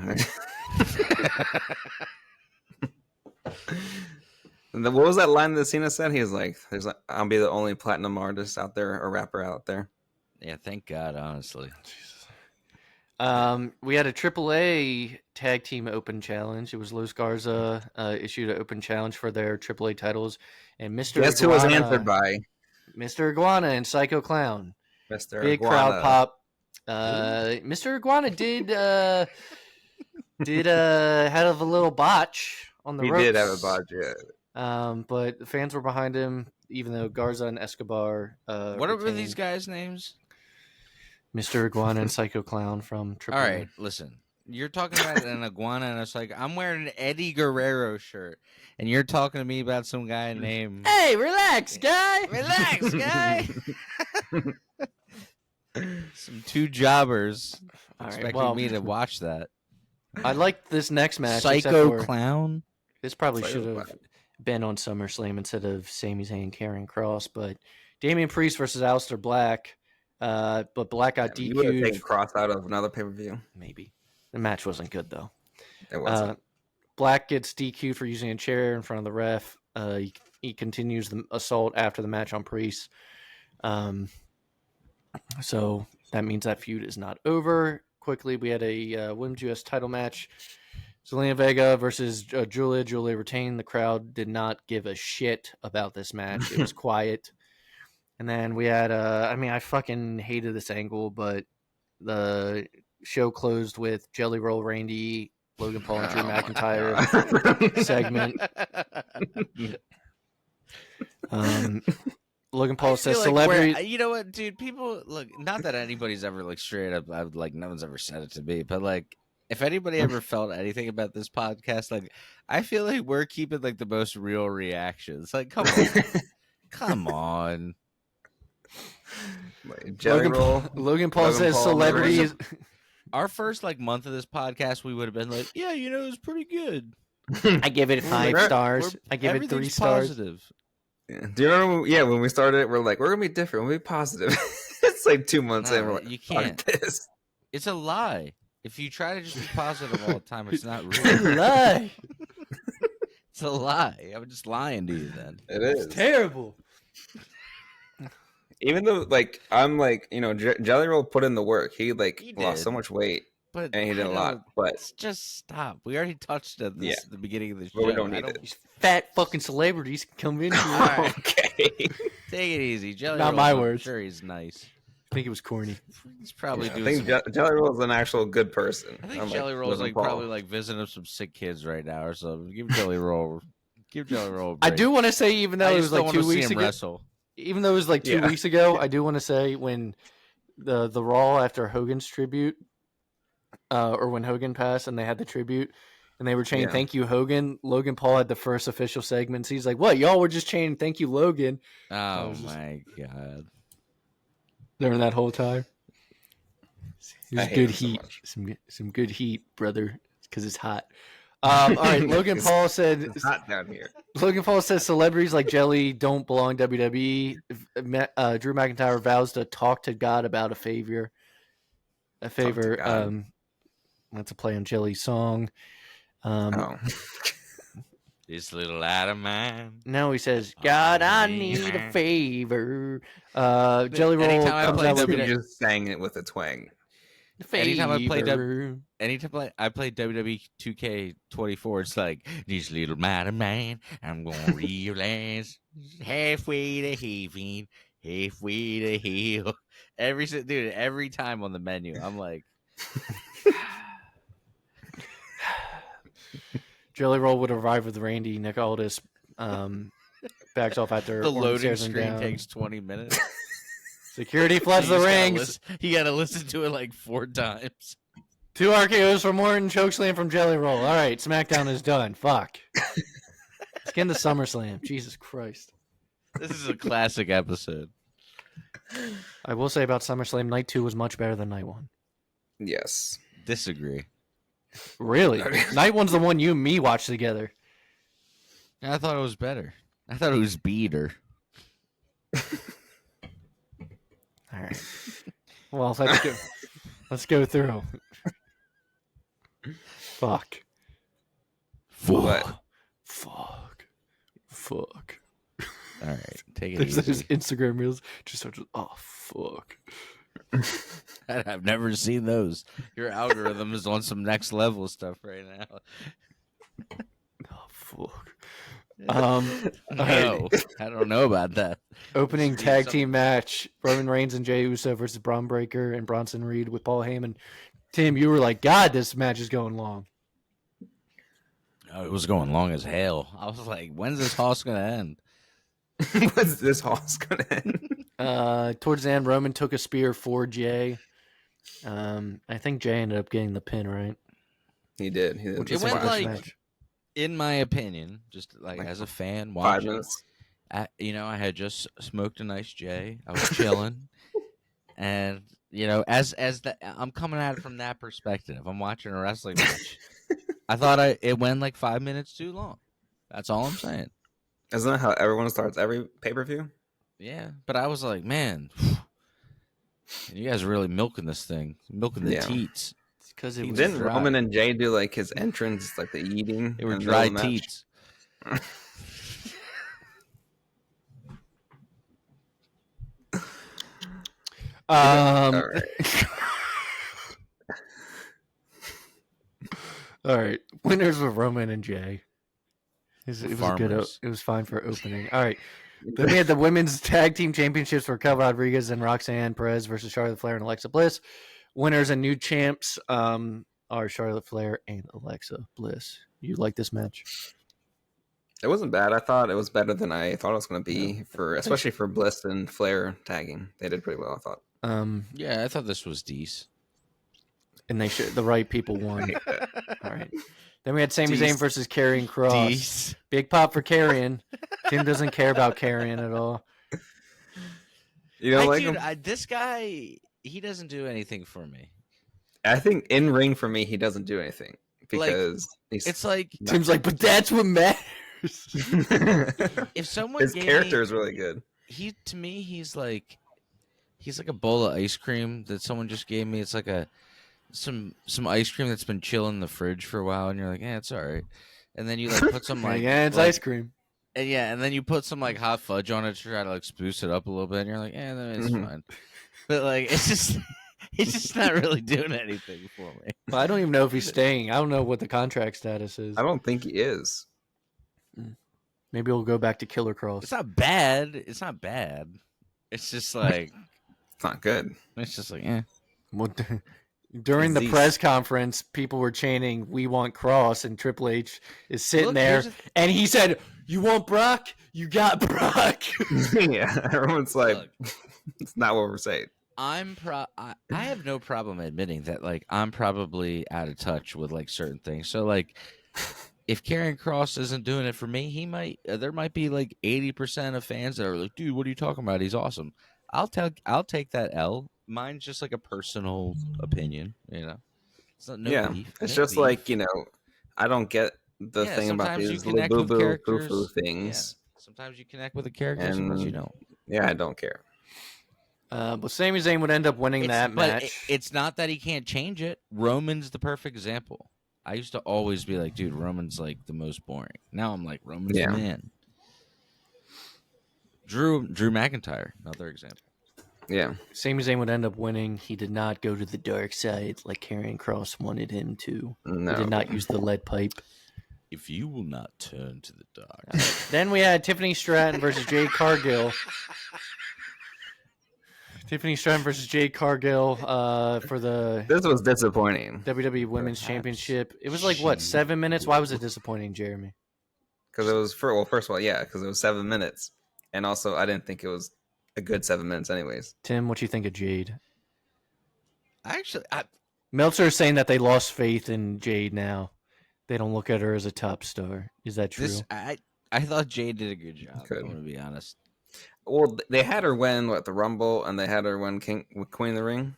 S2: What was that line that Cena said? He was like, I'll be the only platinum artist out there, or rapper out there.
S3: Yeah, thank God, honestly.
S1: We had a AAA tag team open challenge. It was Los Garza issued an open challenge for their AAA titles. And Mr.
S2: Guess who was answered by?
S1: Mr. Iguana and Psycho Clown.
S2: Mr.
S1: Big
S2: Iguana.
S1: crowd pop. Mr. Iguana did have a little botch on the ropes.
S2: He did have a botch, yeah.
S1: But the fans were behind him, even though Garza and Escobar.
S3: What are these guys' names?
S1: Mr. Iguana and Psycho Clown from AAA.
S3: All right, listen. You're talking about an iguana, and it's like, I'm wearing an Eddie Guerrero shirt, and you're talking to me about some guy named...
S1: Hey, relax, guy!
S3: Relax, guy! Some two jobbers expecting me to watch that.
S1: I like this next match.
S3: Psycho Clown?
S1: This probably should have been on SummerSlam instead of Sami Zayn carrying Cross, but Damian Priest versus Aleister Black. But Black got DQ'd.
S2: You would have taken Cross out of another pay-per-view.
S1: Maybe. The match wasn't good, though.
S2: It wasn't.
S1: Black gets DQ'd for using a chair in front of the ref. He continues the assault after the match on Priest. So that means that feud is not over. Quickly, we had a Women's U.S. title match. Zelina Vega versus Julia. Julia retained. The crowd did not give a shit about this match. It was quiet. And then we had, I fucking hated this angle, but the show closed with Jelly Roll Randy, Logan Paul, and Drew McIntyre segment. Logan Paul says celebrity.
S3: You know what, dude? People look. Not that anybody's ever like straight up. No one's ever said it to me, but like, if anybody ever felt anything about this podcast, like, I feel like we're keeping like the most real reactions. Like, come on, come on.
S1: Logan Paul says celebrities.
S3: Our first like month of this podcast, we would have been like, yeah, it was pretty good.
S1: I give it 5 stars. I give it 3 stars.
S3: Positive.
S2: Yeah. Do you remember? Yeah, when we started, we're like, we're gonna be different. We'll be positive. It's like 2 months in. We're like,
S3: you
S2: fuck
S3: can't.
S2: this.
S3: It's a lie. If you try to just be positive all the time, it's not real.
S1: It's a lie.
S3: It's a lie. I'm just lying to you then.
S2: It is
S1: Terrible.
S2: Even though, like, I'm like, Jelly Roll put in the work. He
S3: He
S2: lost
S3: did.
S2: so much weight,
S3: But
S2: and he did a lot. But
S3: just stop. We already touched at this at the beginning of the show.
S2: But we don't need it.
S1: These fat fucking celebrities can come in here.
S3: Alright.
S2: Okay.
S3: Take it easy. Jelly
S1: Not
S3: Roll's,
S1: my
S3: I'm
S1: words.
S3: sure he's nice.
S1: I think it was corny.
S3: He's probably
S2: I
S3: doing
S2: think
S3: some...
S2: Jelly Roll is an actual good person.
S3: I think
S2: unlike
S3: Jelly Roll's
S2: Logan
S3: like
S2: Paul.
S3: probably like visiting some sick kids right now or something. Give Jelly Roll a break.
S1: I do want to say, even though
S3: I
S1: it
S3: just
S1: was like
S3: don't
S1: 2
S3: want to see
S1: weeks
S3: him
S1: ago,
S3: wrestle.
S1: even though it was like 2
S2: Yeah.
S1: weeks ago, I do want to say when the Raw after Hogan's tribute, or when Hogan passed and they had the tribute and they were chanting
S2: Yeah.
S1: "Thank you, Hogan." Logan Paul had the first official segments. He's like, "What? Y'all were just chanting "Thank you, Logan"
S3: Oh
S1: was just-
S3: my god.
S1: during that whole time." It was
S2: I hate
S1: good
S2: him so
S1: heat,
S2: much.
S1: some good heat, brother, because it's hot. All right, Logan Paul said.
S2: It's hot down here.
S1: Logan Paul says celebrities like Jelly don't belong in WWE. Drew McIntyre vows to talk to God about a favor.
S2: God.
S1: That's a play on Jelly's song.
S2: Oh.
S3: This little lad of mine.
S1: No, he says, God, I need a favor. Jelly Roll
S3: Anytime I
S1: comes
S3: play
S1: out with
S2: You
S3: WWE
S2: just sang it with a twang.
S1: a favor.
S3: anytime I play WWE 2K24, it's like, this little matter man, I'm gonna realize halfway to heaven, halfway to hell. Every time on the menu, I'm like,
S1: Jelly Roll would arrive with Randy. Nick Aldis backs off after
S3: the
S1: Orton
S3: loading
S1: stares him
S3: screen
S1: down.
S3: takes 20 minutes.
S1: Security floods the rings.
S3: You gotta listen to it like 4 times.
S1: 2 RKOs from Orton, chokeslam from Jelly Roll. All right, SmackDown is done. Fuck. Let's get into SummerSlam. Jesus Christ.
S3: This is a classic episode.
S1: I will say about SummerSlam, Night 2 was much better than Night 1.
S2: Yes.
S3: Disagree.
S1: Really? Night 1's the one you and me watched together.
S3: I thought it was better. I thought it was beater.
S1: All right. Well, let's go through. Fuck.
S2: What?
S1: Fuck.
S3: All right, take it
S1: There's those
S3: easy.
S1: Instagram reels just start. Oh fuck.
S3: I've never seen those. Your algorithm is on some next level stuff right now.
S1: Oh fuck.
S3: No, I don't know about that.
S1: Opening
S3: Just
S1: tag
S3: read
S1: team match: Roman Reigns and Jey Uso versus Braun Breaker and Bronson Reed with Paul Heyman. Tim, you were like, "God, this match is going long."
S3: Oh, it was going long as hell. I was like, when's this hoss gonna end?
S2: What's this hoss gonna end?
S1: Towards the end, Roman took a spear for Jey. I think Jey ended up getting the pin, right?
S2: He did.
S1: Which
S3: It
S1: is a
S3: went
S1: fresh
S3: like-
S1: match.
S3: In my opinion, just like
S2: Like
S3: as a fan
S2: 5
S3: watching,
S2: minutes.
S3: I had just smoked a nice J. I was chilling, and as I'm coming at it from that perspective. I'm watching a wrestling match. I thought it went like 5 minutes too long. That's all I'm saying.
S2: Isn't that how everyone starts every pay-per-view?
S3: Yeah, but I was like, man, you guys are really milking this thing, milking the
S2: Yeah.
S3: teats.
S1: Because it was
S2: Didn't
S3: dry.
S2: Roman and Jay do like his entrance, like the eating?
S3: They were
S2: in the
S3: dry
S2: middle of the match?
S3: teats.
S2: All right.
S1: All right. Winners were Roman and Jey. It was a good.
S3: Farmers.
S1: It was fine for opening. All right. Then we had the women's tag team championships for Kel Rodriguez and Roxanne Perez versus Charlotte Flair and Alexa Bliss. Winners and new champs are Charlotte Flair and Alexa Bliss. You like this match?
S2: It wasn't bad. I thought it was better than I thought it was going to be especially for Bliss and Flair tagging. They did pretty well, I thought.
S3: Yeah, I thought this was decent.
S1: And the right people won. All right. Then we had Sami Zayn
S2: Deez.
S1: versus Karrion Kross. Big pop for Karrion. Tim doesn't care about Karrion at all.
S2: You know, like him?
S3: This guy, he doesn't do anything for me.
S2: I think in ring for me, he doesn't do anything because he's
S3: It's like
S1: Tim's like, but that's what matters.
S3: If someone
S2: His
S3: gave
S2: character
S3: me,
S2: is really good.
S3: to me, he's like a bowl of ice cream that someone just gave me. It's like some ice cream that's been chilling in the fridge for a while, and you're like, yeah, it's all right. And then you like put some like
S1: yeah, it's
S3: like,
S1: ice cream.
S3: and yeah, and then you put some like hot fudge on it to try to like spruce it up a little bit, and you're like, yeah, it's
S2: Mhm.
S3: fine. But like, it's just not really doing anything for me.
S1: Well, I don't even know if he's staying. I don't know what the contract status is.
S2: I don't think he is.
S1: Maybe we'll go back to Killer Cross.
S3: It's not bad. It's not bad. It's just like
S2: It's not good.
S3: it's just like eh.
S1: Well, during the
S2: Disease.
S1: press conference, people were chanting, "We want Cross," and Triple H is sitting
S3: Look,
S1: there,
S3: here's
S1: and he said, "You want Brock? You got Brock."
S2: Yeah, everyone's like,
S3: Look.
S2: it's not what we're saying.
S3: I have no problem admitting that like I'm probably out of touch with like certain things. So like if Karrion Kross isn't doing it for me, there might be like 80% of fans that are like, dude, what are you talking about? He's awesome. I'll take that L. Mine's just like a personal opinion, you know. It's not no
S2: Yeah,
S3: beef.
S2: it's
S3: no
S2: just
S3: beef.
S2: like, I don't get the
S3: Yeah,
S2: thing about
S3: sometimes you
S2: these
S3: connect with
S2: boo-boo,
S3: characters.
S2: foo-foo things.
S3: Yeah. Sometimes you connect with the characters, sometimes you
S2: And
S3: don't.
S2: yeah, I don't care.
S1: But Sami Zayn would end up winning that match.
S3: It's not that he can't change it. Roman's the perfect example. I used to always be like, dude, Roman's like the most boring. Now I'm like, Roman's
S2: Yeah.
S3: the man. Drew McIntyre, another example.
S2: Yeah.
S1: Sami Zayn would end up winning. He did not go to the dark side like Karrion Kross wanted him to.
S2: No.
S1: He did not use the lead pipe.
S3: If you will not turn to the dark.
S1: Then we had Tiffany Stratton versus Jade Cargill. Tiffany Stratton versus Jade Cargill for the
S2: This was disappointing
S1: WWE Women's
S3: Perhaps
S1: Championship. It was like, what, 7 minutes? Why was it disappointing, Jeremy?
S2: because it was first of all, yeah, because it was 7 minutes, and also I didn't think it was a good 7 minutes, anyways.
S1: Tim, what you think of Jade?
S3: Actually,
S1: Meltzer is saying that they lost faith in Jade now. They don't look at her as a top star. Is that true?
S3: I thought Jade did a good job.
S2: Good.
S3: I'm gonna be honest.
S2: Well, they had her win the Rumble, and they had her win Queen of the Ring.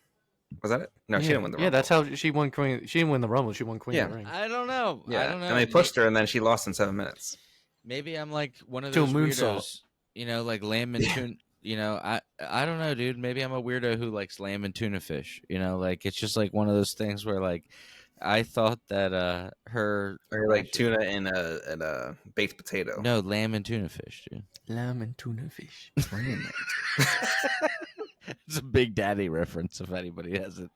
S2: Was that it? No, she didn't win the Rumble.
S1: Yeah, that's how she won Queen. She didn't win the Rumble. She won Queen of the Ring.
S3: I don't know.
S2: Yeah,
S3: I don't know.
S2: and they pushed her, and then she lost in 7 minutes.
S3: Maybe I'm like one of
S1: To a
S3: those
S1: moonsault.
S3: weirdos, like lamb and tuna. I don't know, dude. Maybe I'm a weirdo who likes lamb and tuna fish. Like it's just like one of those things where like I thought that her
S2: Or like tuna and a baked potato.
S3: no lamb and tuna fish, dude.
S1: Lamb and tuna fish.
S3: It's a Big Daddy reference if anybody hasn't.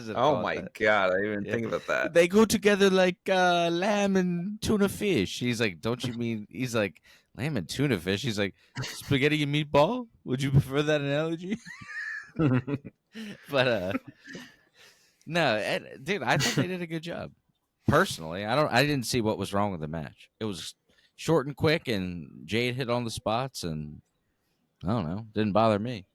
S2: Oh
S3: caught
S2: my
S3: that.
S2: god, I didn't even
S3: Yeah.
S2: think about that.
S3: They go together like lamb and tuna fish. He's like, don't you mean? He's like, lamb and tuna fish. He's like, spaghetti and meatball. Would you prefer that analogy? But no, dude, I thought they did a good job. Personally, I didn't see what was wrong with the match. It was short and quick, and Jade hit on the spots, and I don't know, didn't bother me.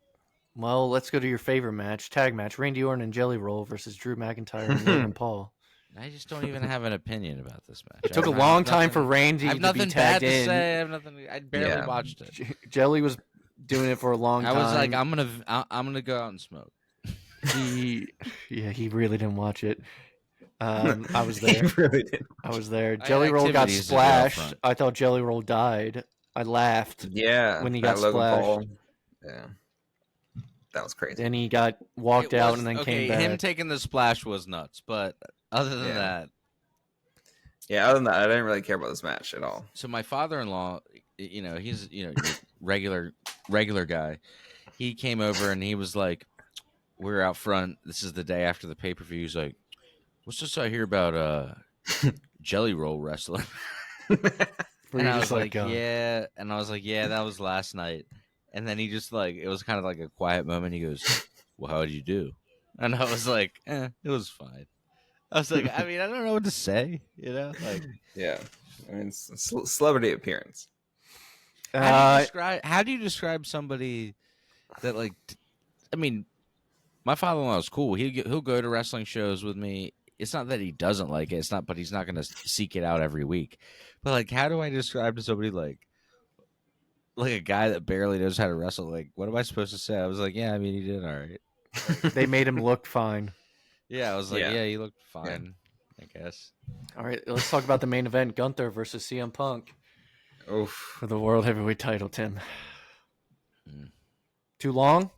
S1: Well, let's go to your favorite match, tag match: Randy Orton and Jelly Roll versus Drew McIntyre and Logan Paul.
S3: I just don't even have an opinion about this match.
S1: It took
S3: I
S1: a
S3: have
S1: long time
S3: nothing-
S1: for Randy
S3: I have
S1: to
S3: nothing
S1: be
S3: bad
S1: tagged
S3: to
S1: in.
S3: say. I have nothing. I barely
S2: Yeah.
S3: watched it.
S1: Jelly was doing it for a long
S3: I
S1: time.
S3: was like, I'm gonna go out and smoke.
S1: he really didn't watch it. I was
S2: He
S1: there.
S2: really did.
S1: I was there.
S3: had
S1: Jelly Roll got
S3: activities to do up
S1: splashed.
S3: front.
S1: I thought Jelly Roll died. I laughed.
S2: Yeah,
S1: When he
S2: that
S1: got
S2: Logan
S1: splashed.
S2: Paul. Yeah, that was crazy.
S1: Then he got walked
S3: It
S1: out
S3: was-
S1: and then
S3: okay,
S1: came back.
S3: him taking the splash was nuts, but other than
S2: Yeah.
S3: that,
S2: Yeah, other than that, I didn't really care about this match at all.
S3: so my father-in-law, he's your regular guy. He came over and he was like, "We're out front. This is the day after the pay-per-view." He's like, "What's this I hear about Jelly Roll wrestling?"
S1: Where
S3: And
S1: you're
S3: I
S1: just
S3: was like,
S1: "Oh."
S3: "Yeah," and I was like, "Yeah, that was last night." And then he just like, it was kind of like a quiet moment. He goes, "Well, how did you do?" And I was like, "It was fine." I was like, I mean, I don't know what to say, like.
S2: Yeah, I mean, it's a celebrity appearance.
S3: How do you describe somebody that like? I mean, my father-in-law is cool. He'll go to wrestling shows with me. It's not that he doesn't like it. It's not, but he's not going to seek it out every week. But like, how do I describe to somebody like a guy that barely knows how to wrestle? Like, what am I supposed to say? I was like, yeah, I mean, he did all right.
S1: They made him look fine.
S3: Yeah, I was like,
S2: Yeah.
S3: yeah, he looked fine. I guess.
S1: All right, let's talk about the main event: Gunther versus CM Punk.
S2: Oof.
S1: for the World Heavyweight title, Tim.
S3: Mm.
S1: Too long?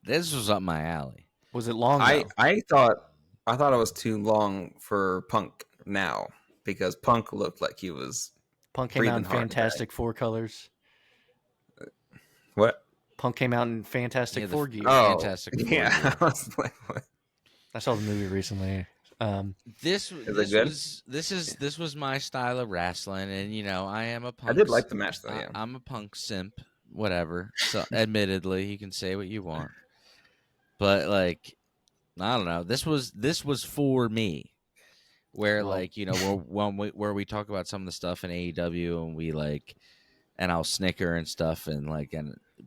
S3: This was up my alley.
S1: Was it long,
S2: I
S1: though?
S2: I thought it was too long for Punk now because Punk looked like he was
S1: Punk came out in
S2: breathing hard
S1: Fantastic Four colors.
S2: What?
S1: Punk came out in Fantastic
S3: Yeah, the
S1: Four gear.
S3: Fantastic Four
S2: yeah.
S3: gear.
S2: I was like, what?
S1: I saw the movie recently.
S3: This
S2: it good?
S3: this was my style of wrestling, and I am a Punk.
S2: I did like the match though. Yeah.
S3: I'm a Punk simp, whatever. So, admittedly, you can say what you want, but like, I don't know. This was for me, where
S1: Well-
S3: where we talk about some of the stuff in AEW, and we like, and I'll snicker and stuff, and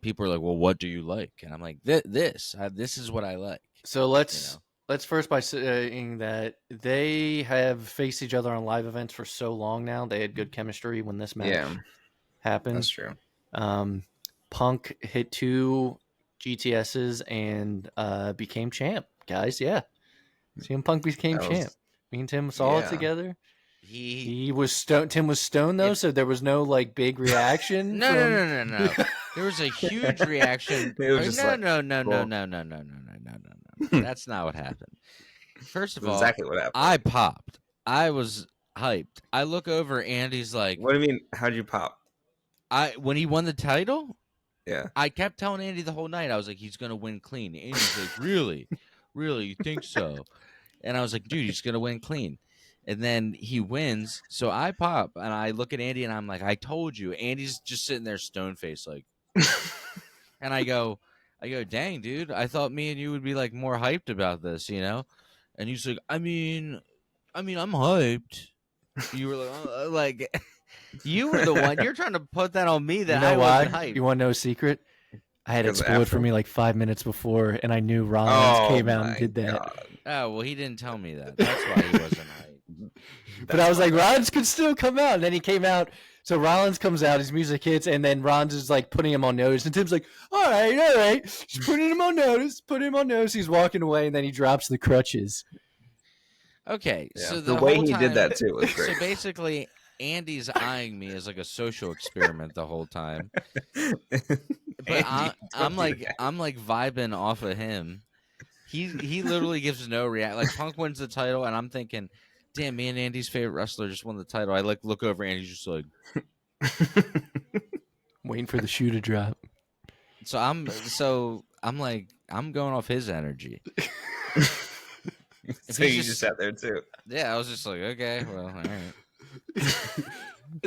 S3: people are like, "Well, what do you like?" And I'm like, "This is what I like."
S1: So let's first by saying that they have faced each other on live events for so long now. They had good chemistry when this match happened.
S2: That's true.
S1: Punk hit 2 GTSs and became champ, guys. Yeah. CM Punk became champ. Me and Tim saw it together. He was stoned. Tim was stoned though, so there was no like big reaction.
S3: No. There was a huge reaction.
S2: It was just like,
S3: no.
S2: cool.
S3: That's not what happened. First of
S2: That's
S3: all,
S2: exactly what happened.
S3: I popped. I was hyped. I look over, Andy's like,
S2: What do you mean? How'd you pop?
S3: when he won the title,
S2: Yeah.
S3: I kept telling Andy the whole night. I was like, he's gonna win clean. Andy's like, really, you think so? And I was like, dude, he's gonna win clean. And then he wins, so I pop and I look at Andy and I'm like, I told you. Andy's just sitting there stone faced like, and I go, dang, dude, I thought me and you would be like more hyped about this, And he's like, I mean, I'm hyped. You were like, you were the one. You're trying to put that on me that
S1: You know
S3: I
S1: why?
S3: wasn't hyped.
S1: You want to know a secret? I had it
S2: Because
S1: spoiled for
S2: after-
S1: me like 5 minutes before, and I knew Rollins came out and
S2: my
S1: did that.
S2: God.
S3: Oh well, he didn't tell me that. That's why he wasn't hyped.
S1: But I was like, Rollins could still come out. And then he came out. So Rollins comes out, his music hits, and then Rollins is like putting him on notice. And Tim's like, all right. Just putting him on notice. He's walking away, and then he drops the crutches.
S3: Okay,
S2: Yeah.
S3: so
S2: the
S3: the
S2: way
S3: whole
S2: he
S3: time,
S2: did that too was great.
S3: So basically, Andy's eyeing me as like a social experiment the whole time. But I'm like vibing off of him. He literally gives no react. Like Punk wins the title, and I'm thinking, damn, me and Andy's favorite wrestler just won the title. I like look over, Andy's just like,
S1: Waiting for the shoe to drop.
S3: so I'm like, I'm going off his energy.
S2: So you just sat there too.
S3: Yeah, I was just like, okay, well, all right.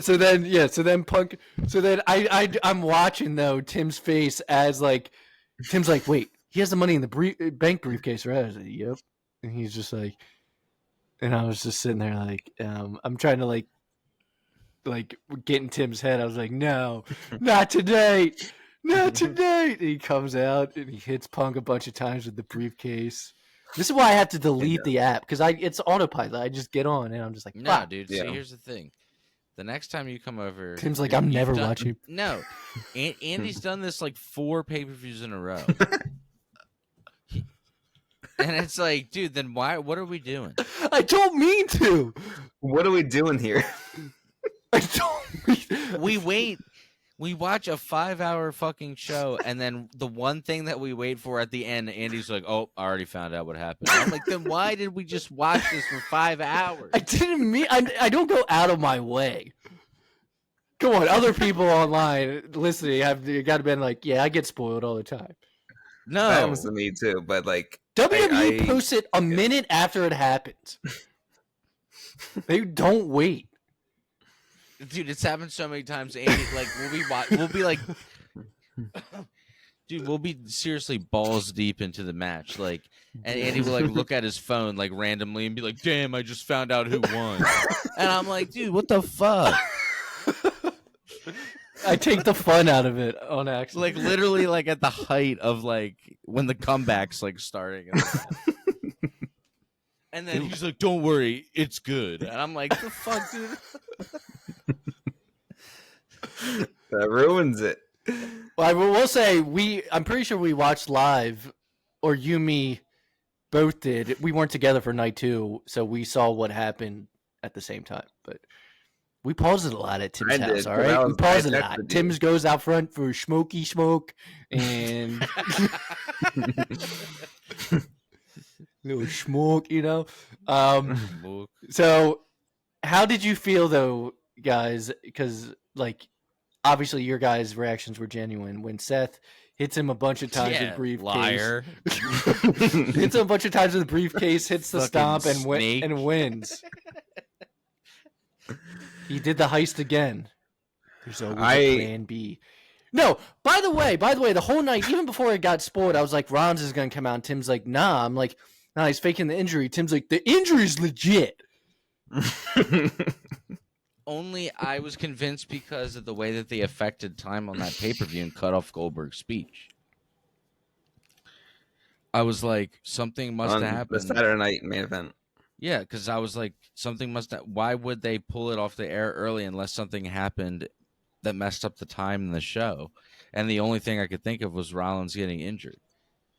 S1: So then Punk. So then I'm watching though Tim's face as like Tim's like, wait, he has the money in the bank briefcase, right? I was like, yep. And he's just like, and I was just sitting there like, I'm trying to like get in Tim's head. I was like, no, not today, not today. And he comes out and he hits Punk a bunch of times with the briefcase. This is why I have to delete the app because it's autopilot. I just get on and I'm just like,
S3: No,
S1: fuck.
S3: dude.
S2: Yeah.
S3: See, here's the thing. The next time you come over,
S1: Tim's like, I'm never watching.
S3: No, Andy's done this like 4 pay-per-views in a row, and it's like, dude, then why? What are we doing?
S1: I don't mean to.
S2: What are we doing here?
S1: I don't mean.
S3: We wait. We watch a 5-hour fucking show, and then the one thing that we wait for at the end, Andy's like, "Oh, I already found out what happened." I'm like, then why did we just watch this for 5 hours?
S1: I didn't mean. I don't go out of my way. Come on, other people online listening have got to been like, yeah, I get spoiled all the time.
S3: No,
S2: That happens to me too. But like
S1: WWE posts it a minute after it happens. They don't wait.
S3: dude, it's happened so many times. Andy, like, we'll be like, dude, we'll be seriously balls deep into the match, like, and Andy will like look at his phone like randomly and be like, "Damn, I just found out who won," and I'm like, dude, what the fuck?
S1: I take the fun out of it on accident.
S3: Like literally, like at the height of like when the comeback's like starting. And then he's like, "Don't worry, it's good." And I'm like, "The fuck, dude."
S2: that ruins it.
S1: Well, I will say I'm pretty sure we watched live, or you, me, both did. We weren't together for night 2, so we saw what happened at the same time. But We paused it a lot at Tim's
S2: I
S1: house,
S2: did,
S1: all
S2: 'cause
S1: right? We paused it a
S2: I
S1: lot.
S2: texted you.
S1: Tim's goes out front for smoky smoke and little smoke, you know?
S3: Smoke.
S1: So how did you feel though, guys? Because like obviously your guys' reactions were genuine when Seth hits him a bunch of times with
S3: Yeah,
S1: briefcase.
S3: liar.
S1: Hits him a bunch of times with the briefcase, hits the
S3: Fucking
S1: stomp and
S3: snake.
S1: wins. He did the heist again. There's always a plan B. No, by the way, the whole night, even before it got spoiled, I was like, Rollins is gonna come out, and Tim's like, nah. I'm like, nah, he's faking the injury. Tim's like, the injury's legit.
S3: Only I was convinced because of the way that they affected time on that pay-per-view and cut off Goldberg's speech. I was like, something must
S2: On
S3: have
S2: the
S3: happened.
S2: Saturday night main event.
S3: Yeah, because I was like, something must have. Why would they pull it off the air early unless something happened that messed up the time in the show? And the only thing I could think of was Rollins getting injured.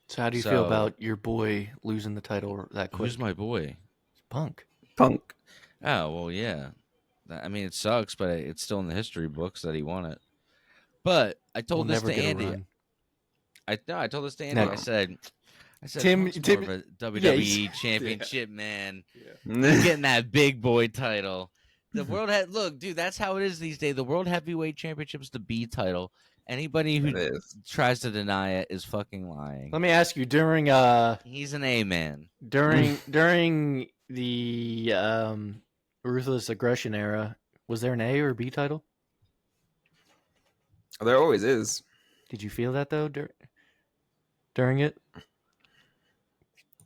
S1: So how do you feel about your boy losing the title that quick?
S3: Who's my boy?
S1: Punk.
S2: Punk.
S3: Oh, well, yeah. I mean, it sucks, but it's still in the history books that he won it. But I told this to Andy. I told this to Andy.
S2: No.
S3: I said,
S1: Tim,
S3: Punk's more of a WWE championship, man. He's getting that big boy title. The world look, dude, that's how it is these days. The World Heavyweight Championship is the B title. Anybody who tries to deny it is fucking lying.
S1: Let me ask you, during
S3: he's an A man.
S1: During the Ruthless Aggression era, was there an A or B title?
S2: There always is.
S1: Did you feel that though during it?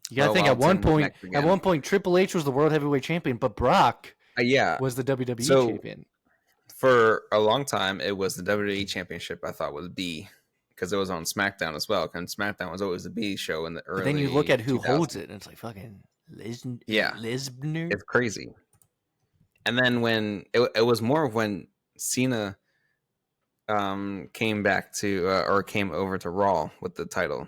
S1: You gotta think at one point Triple H was the World Heavyweight Champion, but Brock was the WWE champion.
S2: For a long time, it was the WWE Championship. I thought was B because it was on Smackdown as well. And Smackdown was always the B show in the early.
S1: But then you look at who
S2: 2000s.
S1: holds it, and it's like fucking Lesnar.
S2: It's crazy. And then when it was more of when Cena came back to or came over to Raw with the title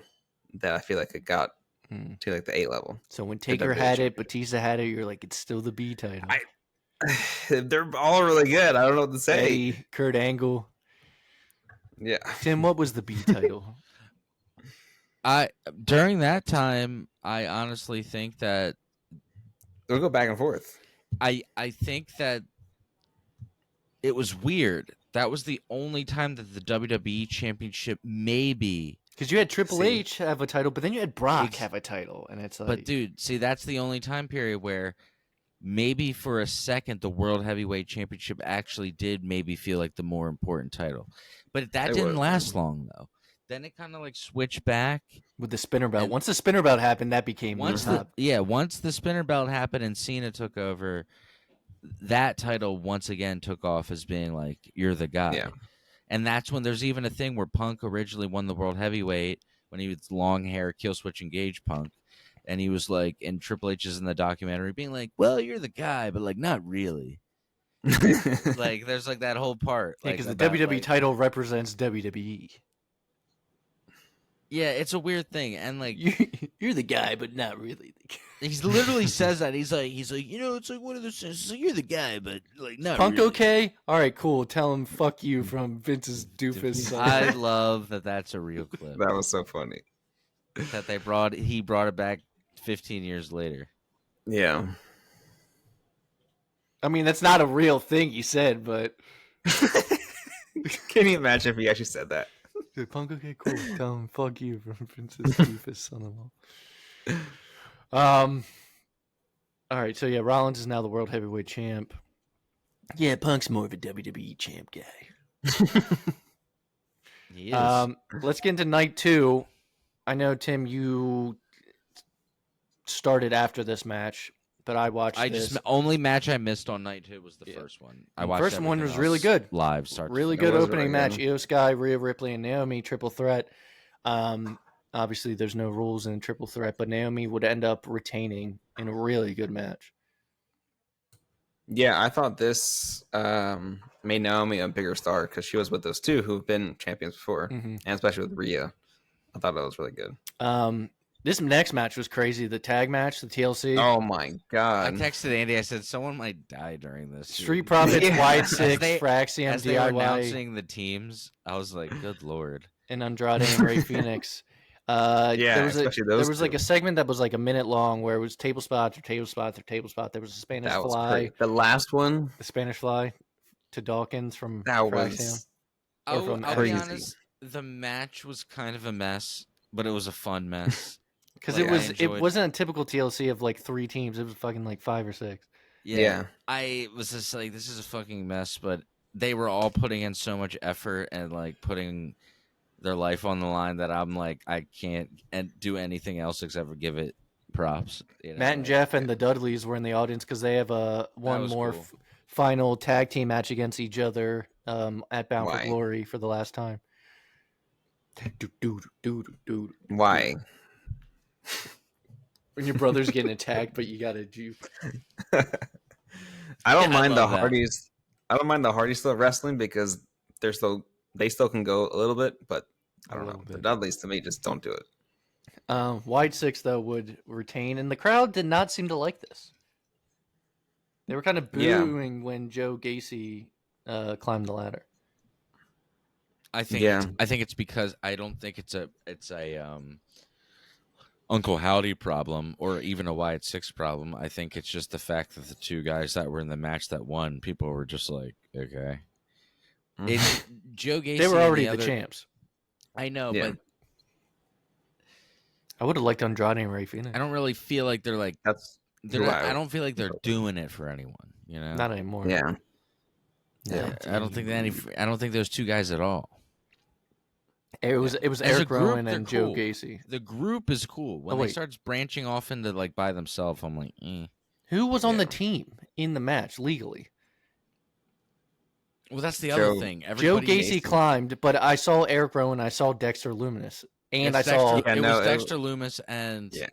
S2: that I feel like it got to like the A level.
S1: So when Taker had it, Batista had it, you're like, it's still the B title.
S2: They're all really good. I don't know what to say.
S1: Eddie, Kurt Angle.
S2: Yeah.
S1: Tim, what was the B title?
S3: During that time, I honestly think that
S2: we'll go back and forth.
S3: I think that it was weird. That was the only time that the WWE Championship maybe.
S1: Because you had Triple H have a title, but then you had Brock have a title, and it's like.
S3: But dude, see, that's the only time period where maybe for a second the World Heavyweight Championship actually did maybe feel like the more important title. But that didn't last long though. Then it kind of like switched back
S1: with the spinner belt. Once the spinner belt happened, that became
S3: once the spinner belt happened and Cena took over, that title once again took off as being like, you're the guy.
S2: Yeah.
S3: And that's when there's even a thing where Punk originally won the World Heavyweight when he was long hair, kill switch engage Punk. And he was like, and Triple H is in the documentary being like, well, you're the guy, but like, not really. Like, there's like that whole part.
S1: Yeah, because the WWE title represents WWE.
S3: Yeah, it's a weird thing. And like,
S1: you're the guy, but not really the guy.
S3: He literally says that. He's like, you know, it's like one of those things. So you're the guy, but like not
S1: Punk
S3: really.
S1: Okay? All right, cool. Tell him fuck you from Vince's doofus.
S3: I love that that's a real clip.
S2: That was so funny.
S3: That he brought it back 15 years later.
S2: Yeah.
S1: I mean, that's not a real thing he said, but
S2: can you imagine if he actually said that?
S1: Punk Okay, cool. Tell him fuck you from Vince's doofus son-in-law. All right, so yeah, Rollins is now the World Heavyweight Champ. Yeah, Punk's more of a WWE champ guy.
S3: He is.
S1: Let's get into night 2. I know, Tim, you started after this match, but I watched this.
S3: Only match I missed on night 2 was the first one. I watched
S1: first one was really good.
S3: Live start.
S1: Really good opening match. Io Sky, Rhea Ripley, and Naomi triple threat. Obviously, there's no rules in triple threat, but Naomi would end up retaining in a really good match.
S2: Yeah, I thought this made Naomi a bigger star because she was with those two who've been champions before, and especially with Rhea. I thought that was really good.
S1: This next match was crazy. The tag match, the TLC.
S2: Oh my
S3: I
S2: god!
S3: texted Andy. I said someone might die during this.
S1: Street
S3: dude."
S1: Profits,
S2: Yeah.
S1: Wide Six,
S3: they-
S1: Fraxium,
S3: As they were
S1: DIY,
S3: announcing the teams, I was like, "Good lord!"
S1: and Andrade and Ray Phoenix.
S2: Yeah,
S1: there was
S2: especially
S1: there
S2: those
S1: was like
S2: two.
S1: a segment that was like a minute long where it was table spot after table spot after table spot. There was a Spanish
S2: That was
S1: fly,
S2: crazy. The last one,
S1: the Spanish fly to Dawkins from
S2: that
S1: Fraxium.
S2: was
S1: Or from
S3: I'll be
S2: crazy.
S3: honest. The match was kind of a mess, but it was a fun mess.
S1: Because
S3: Like, I
S1: it
S3: enjoyed-
S1: wasn't a typical TLC of like 3 teams. It was fucking like 5 or 6.
S2: Yeah.
S3: I was just like, this is a fucking mess, but they were all putting in so much effort and like putting their life on the line that I'm like, I can't do anything else except for give it props. You know?
S1: Matt and Jeff and the Dudleys were in the audience because they have one
S3: was
S1: more
S3: cool.
S1: final tag team match against each other at Bound for
S2: Why?
S1: Glory for the last time.
S2: why.
S1: When your brother's getting attacked, but you gotta do.
S2: I don't
S3: Yeah, I
S2: mind the
S3: love that.
S2: Hardys. I don't mind the Hardys still wrestling because they still can go a little bit, but I
S1: A
S2: don't know.
S1: little
S2: The
S1: bit.
S2: Dudleys to me just don't do it.
S1: Wide Six though would retain, and the crowd did not seem to like this. They were kind of
S2: Yeah.
S1: booing when Joe Gacy climbed the ladder.
S3: I think
S2: Yeah.
S3: I think it's because I don't think it's a Uncle Howdy problem or even a Wyatt Six problem. I think it's just the fact that the two guys that were in the match that won, people were just like, okay. It's Joe Gacy.
S1: They were
S3: and
S1: already the
S3: other-
S1: champs.
S3: I know,
S2: Yeah.
S3: but
S1: I would have liked Andrade and Ray Phoenix.
S3: I don't really feel like they're like
S2: That's
S3: they're
S2: who
S3: not, I don't feel like they're
S2: vote.
S3: doing it for anyone. You know,
S1: Not anymore.
S2: yeah.
S1: No.
S3: I don't think I don't think those two guys at all.
S1: It was
S3: As a
S1: Eric
S3: group,
S1: Rowan
S3: they're
S1: and Joe
S3: cool.
S1: Gacy.
S3: The group is cool. When
S1: Oh,
S3: they
S1: wait.
S3: starts branching off into like by themselves, I'm like,
S1: Who was on the
S2: Yeah.
S1: team in the match legally?
S3: Well, that's the
S2: Joe-
S3: other thing.
S1: Joe
S3: Everybody
S1: Gacy climbed, but I saw Eric Rowan, I saw Dexter Luminous, and I
S3: It's
S1: saw
S3: Dexter,
S2: Yeah,
S3: it
S2: no,
S3: was
S2: it-
S3: Dexter Loomis and
S2: Yeah.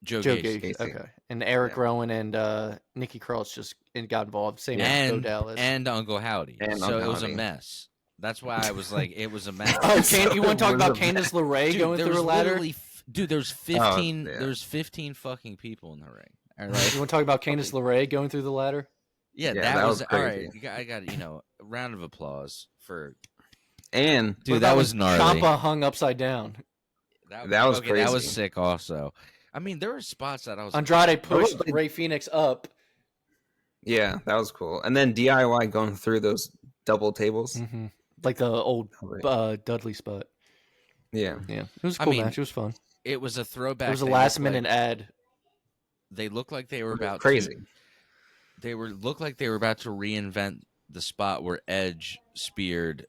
S3: Joe
S1: Joe
S3: Gacy.
S1: Gacy.
S2: Gacy.
S1: Okay, and Eric
S2: Yeah.
S1: Rowan and Nikki Cross just got involved. Same with Bo
S3: and
S1: Dallas.
S3: and Uncle Howdy.
S2: And
S3: so
S2: Uncle
S3: it was a
S2: Howdy.
S3: mess. That's why I was like, it was a mess.
S1: Oh,
S2: So
S1: you want to talk
S2: it
S1: about
S2: was a
S1: Candice LeRae
S3: Dude,
S1: going
S3: there
S1: through
S3: was
S1: a ladder?
S3: literally dude, there's 15
S2: yeah.
S3: there's 15 fucking people in the ring. All right.
S1: You want to talk about Candice LeRae going through the ladder?
S3: Yeah,
S2: Yeah,
S3: that,
S2: that
S3: was
S2: was
S3: all right.
S2: crazy.
S3: I got a round of applause for
S2: And
S1: What
S3: dude.
S1: about
S3: That was
S1: when
S3: gnarly.
S1: Ciampa hung upside down.
S2: That was
S3: okay, That was
S2: crazy.
S3: sick. Also, I mean, there were spots that I was
S1: Andrade pushed
S2: like-
S1: Ray Phoenix up.
S2: yeah, that was cool. And then DIY going through those double tables.
S1: Like the old
S2: Like,
S1: Dudley spot.
S2: yeah.
S1: Yeah, it was a
S3: I
S1: cool
S3: mean,
S1: match. It was fun.
S3: It was a throwback.
S1: It was a
S3: They
S1: last
S3: looked
S1: minute
S3: like-
S1: ad.
S3: They looked like they were about
S2: Crazy.
S3: looked like they were about to reinvent the spot where Edge speared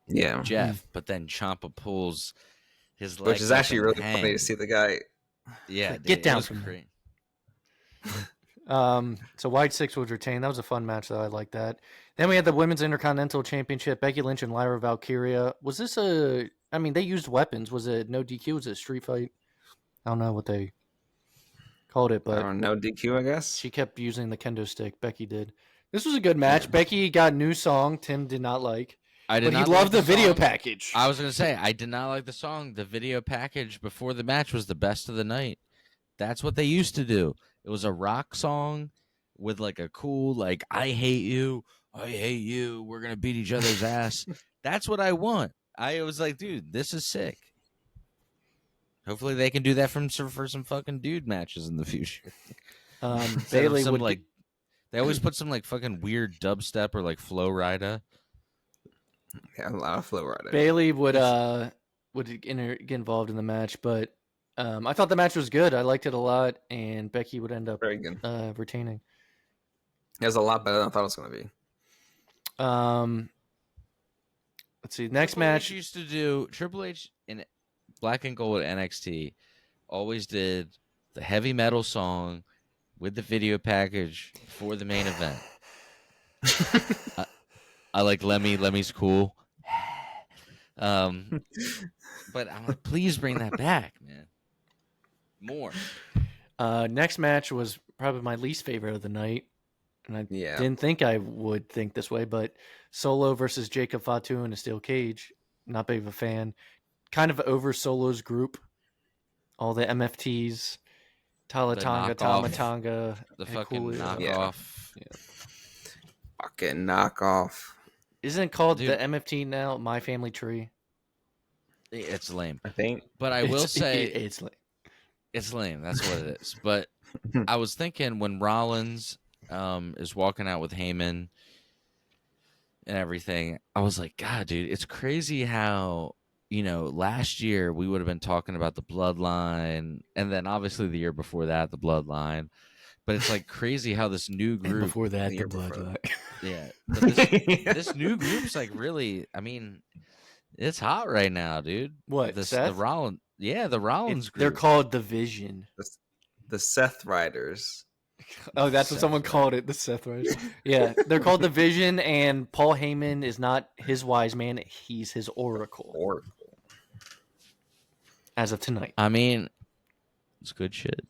S2: Yeah.
S3: Jeff, but then Ciampa pulls his leg,
S2: Which is actually really funny to
S3: hangs.
S2: see the guy.
S3: Yeah,
S1: Get
S3: dude, it
S1: down
S3: was
S1: from there.
S3: great.
S1: So Wide Six would retain. That was a fun match, though. I like that. Then we had the Women's Intercontinental Championship. Becky Lynch and Lyra Valkyria. Was this a? I mean, they used weapons. Was it no DQ? Was it a street fight? I don't know what they called it,
S2: I
S1: but
S2: don't know, DQ, I guess.
S1: she kept using the kendo stick. Becky did. This was a good match. Becky got a new song. Tim did not like,
S3: I did
S1: but he
S3: not
S1: loved
S3: like
S1: the video
S3: song.
S1: package.
S3: I was gonna say I did not like the song. The video package before the match was the best of the night. That's what they used to do. It was a rock song with like a cool like I hate you, we're gonna beat each other's ass. That's what I want. I was like, dude, this is sick. Hopefully they can do that for some fucking dude matches in the future. Instead of
S1: Bailey
S3: some,
S1: would
S3: like they always put some like fucking weird dubstep or like Flow Rida.
S2: Yeah, a lot of flow right there.
S1: Bailey would get involved in the match, but I thought the match was good. I liked it a lot, and Becky would end up
S2: Very good.
S1: retaining.
S2: It was a lot better than I thought it was going to be.
S1: Let's see. Next
S3: Triple H
S1: match.
S3: used to do Triple H in Black and Gold at NXT. Always did the heavy metal song with the video package for the main event. I like Lemmy. Lemmy's cool. But I'm like, please bring that back, man. More.
S1: Next match was probably my least favorite of the night, and I
S2: Yeah.
S1: didn't think I would think this way. But Solo versus Jacob Fatu in a steel cage. Not big of a fan. Kind of over Solo's group all the MFTs, Talatanga,
S3: knockoff.
S1: Tamatanga,
S3: The fucking
S1: Coolio.
S3: knockoff.
S2: Fucking knockoff.
S1: Isn't it called
S3: Dude.
S1: the MFT now? My Family Tree.
S3: It's lame.
S2: I think.
S3: But I will say
S1: it's like
S3: it's lame. That's what it is. But I was thinking when Rollins is walking out with Heyman and everything, I was like, God, dude, it's crazy how, last year we would have been talking about the bloodline, and then obviously the year before that, the bloodline. But it's like crazy how this new
S1: and
S3: group,
S1: before that,
S2: the
S1: the
S2: year before
S1: Bloodline.
S3: yeah, but this new group's like really, I mean, it's hot right now, dude.
S1: What,
S3: The
S1: Seth?
S3: Rollins, the Rollins group.
S1: They're called the Vision.
S2: The Seth Riders.
S1: Oh, that's what
S3: Seth
S1: someone
S3: Riders.
S1: called it. The Seth Riders. Yeah, they're called the Vision, and Paul Heyman is not his wise man; he's his oracle.
S2: Oracle.
S1: As of tonight.
S3: I mean, it's good shit.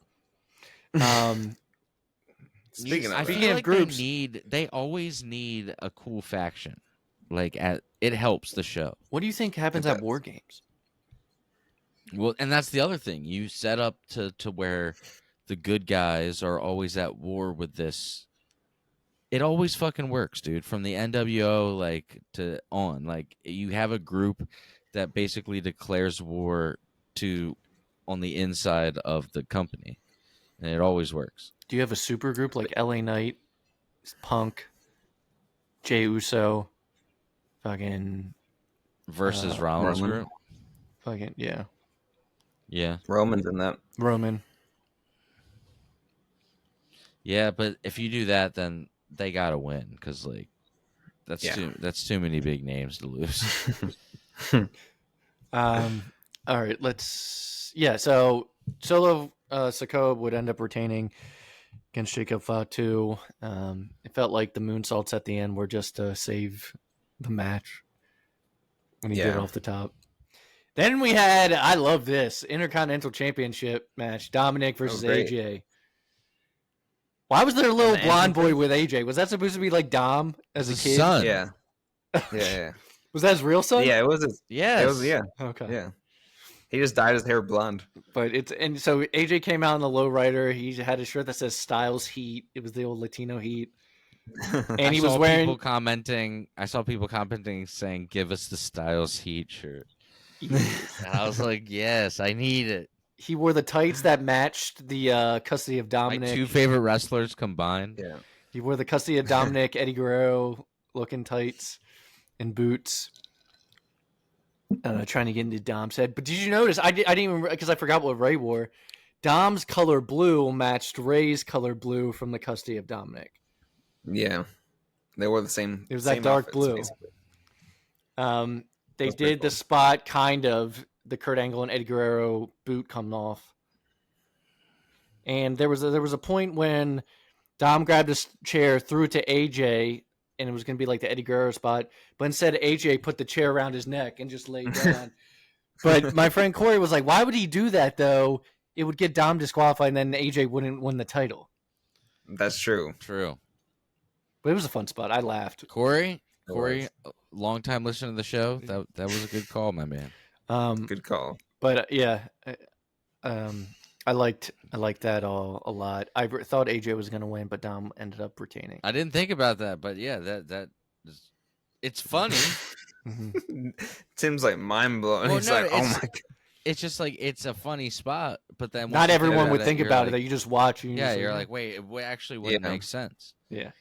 S2: Speaking
S3: I
S2: of
S3: feel
S1: that.
S3: like
S1: Groups.
S3: they always need a cool faction. Like it helps the show.
S1: What do you think happens
S2: It
S1: at
S2: does.
S1: War Games?
S3: Well, and that's the other thing. You set up to where the good guys are always at war with this. It always fucking works, dude. From the NWO to on. Like you have a group that basically declares war on the inside of the company. And it always works.
S1: Do you have a super group like LA Knight, Punk, Jey Uso, fucking
S3: Versus Rollins
S2: Roman.
S3: group.
S1: fucking yeah,
S3: Yeah.
S2: Roman's in that.
S1: Roman?
S3: Yeah, but if you do that, then they gotta win because that's too many big names to lose.
S1: All right, so Solo Sokoa would end up retaining against Jacob Fatu. It felt like the moonsaults at the end were just to save the match when he did it off the top. Then we had, I love this, Intercontinental Championship match, Dominic versus AJ. Why was there a little blonde boy with AJ? Was that supposed to be like Dom as a kid?
S3: Son.
S2: Yeah. Yeah.
S1: Was that his real son?
S2: Yeah, it was his.
S3: Yes.
S2: It was, yeah.
S1: Okay.
S2: Yeah. He just dyed his hair blonde.
S1: But so AJ came out in the lowrider. He had a shirt that says Styles Heat. It was the old Latino Heat. And he was wearing.
S3: I saw people commenting saying, "Give us the Styles Heat shirt." And I was like, "Yes, I need it."
S1: He wore the tights that matched the custody of Dominic.
S3: My two favorite wrestlers combined.
S2: Yeah.
S1: He wore the custody of Dominic, Eddie Guerrero looking tights and boots. Trying to get into Dom's head. But did you notice? I didn't even, because I forgot what Ray wore. Dom's color blue matched Ray's color blue from the custody of Dominic.
S2: Yeah. They wore the same.
S1: It was that
S2: same
S1: dark
S2: outfits,
S1: blue.
S2: basically.
S1: They
S2: That's pretty
S1: did the
S2: cool.
S1: spot kind of the Kurt Angle and Eddie Guerrero boot coming off. And there was a point when Dom grabbed his chair, threw it to AJ, and it was going to be like the Eddie Guerrero spot. But instead, AJ put the chair around his neck and just laid down. But my friend Corey was like, why would he do that, though? It would get Dom disqualified, and then AJ wouldn't win the title.
S2: That's true.
S3: True.
S1: But it was a fun spot. I laughed.
S3: Corey, long time listener to the show. That was a good call, my man.
S2: Good call.
S1: But yeah, I liked that all a lot. I thought AJ was going to win, but Dom ended up retaining.
S3: I didn't think about that, but yeah, that is, it's funny.
S2: Tim's like mind blown.
S3: Well,
S2: He's
S3: no,
S2: like, oh my god.
S3: It's just like it's a funny spot, but then once
S1: Not
S3: you
S1: everyone
S3: think
S1: would
S3: about
S1: think
S3: you're
S1: about
S3: like,
S1: it. That you just watch. And
S3: you're like, wait, it actually wouldn't
S2: Yeah.
S3: make sense.
S1: yeah,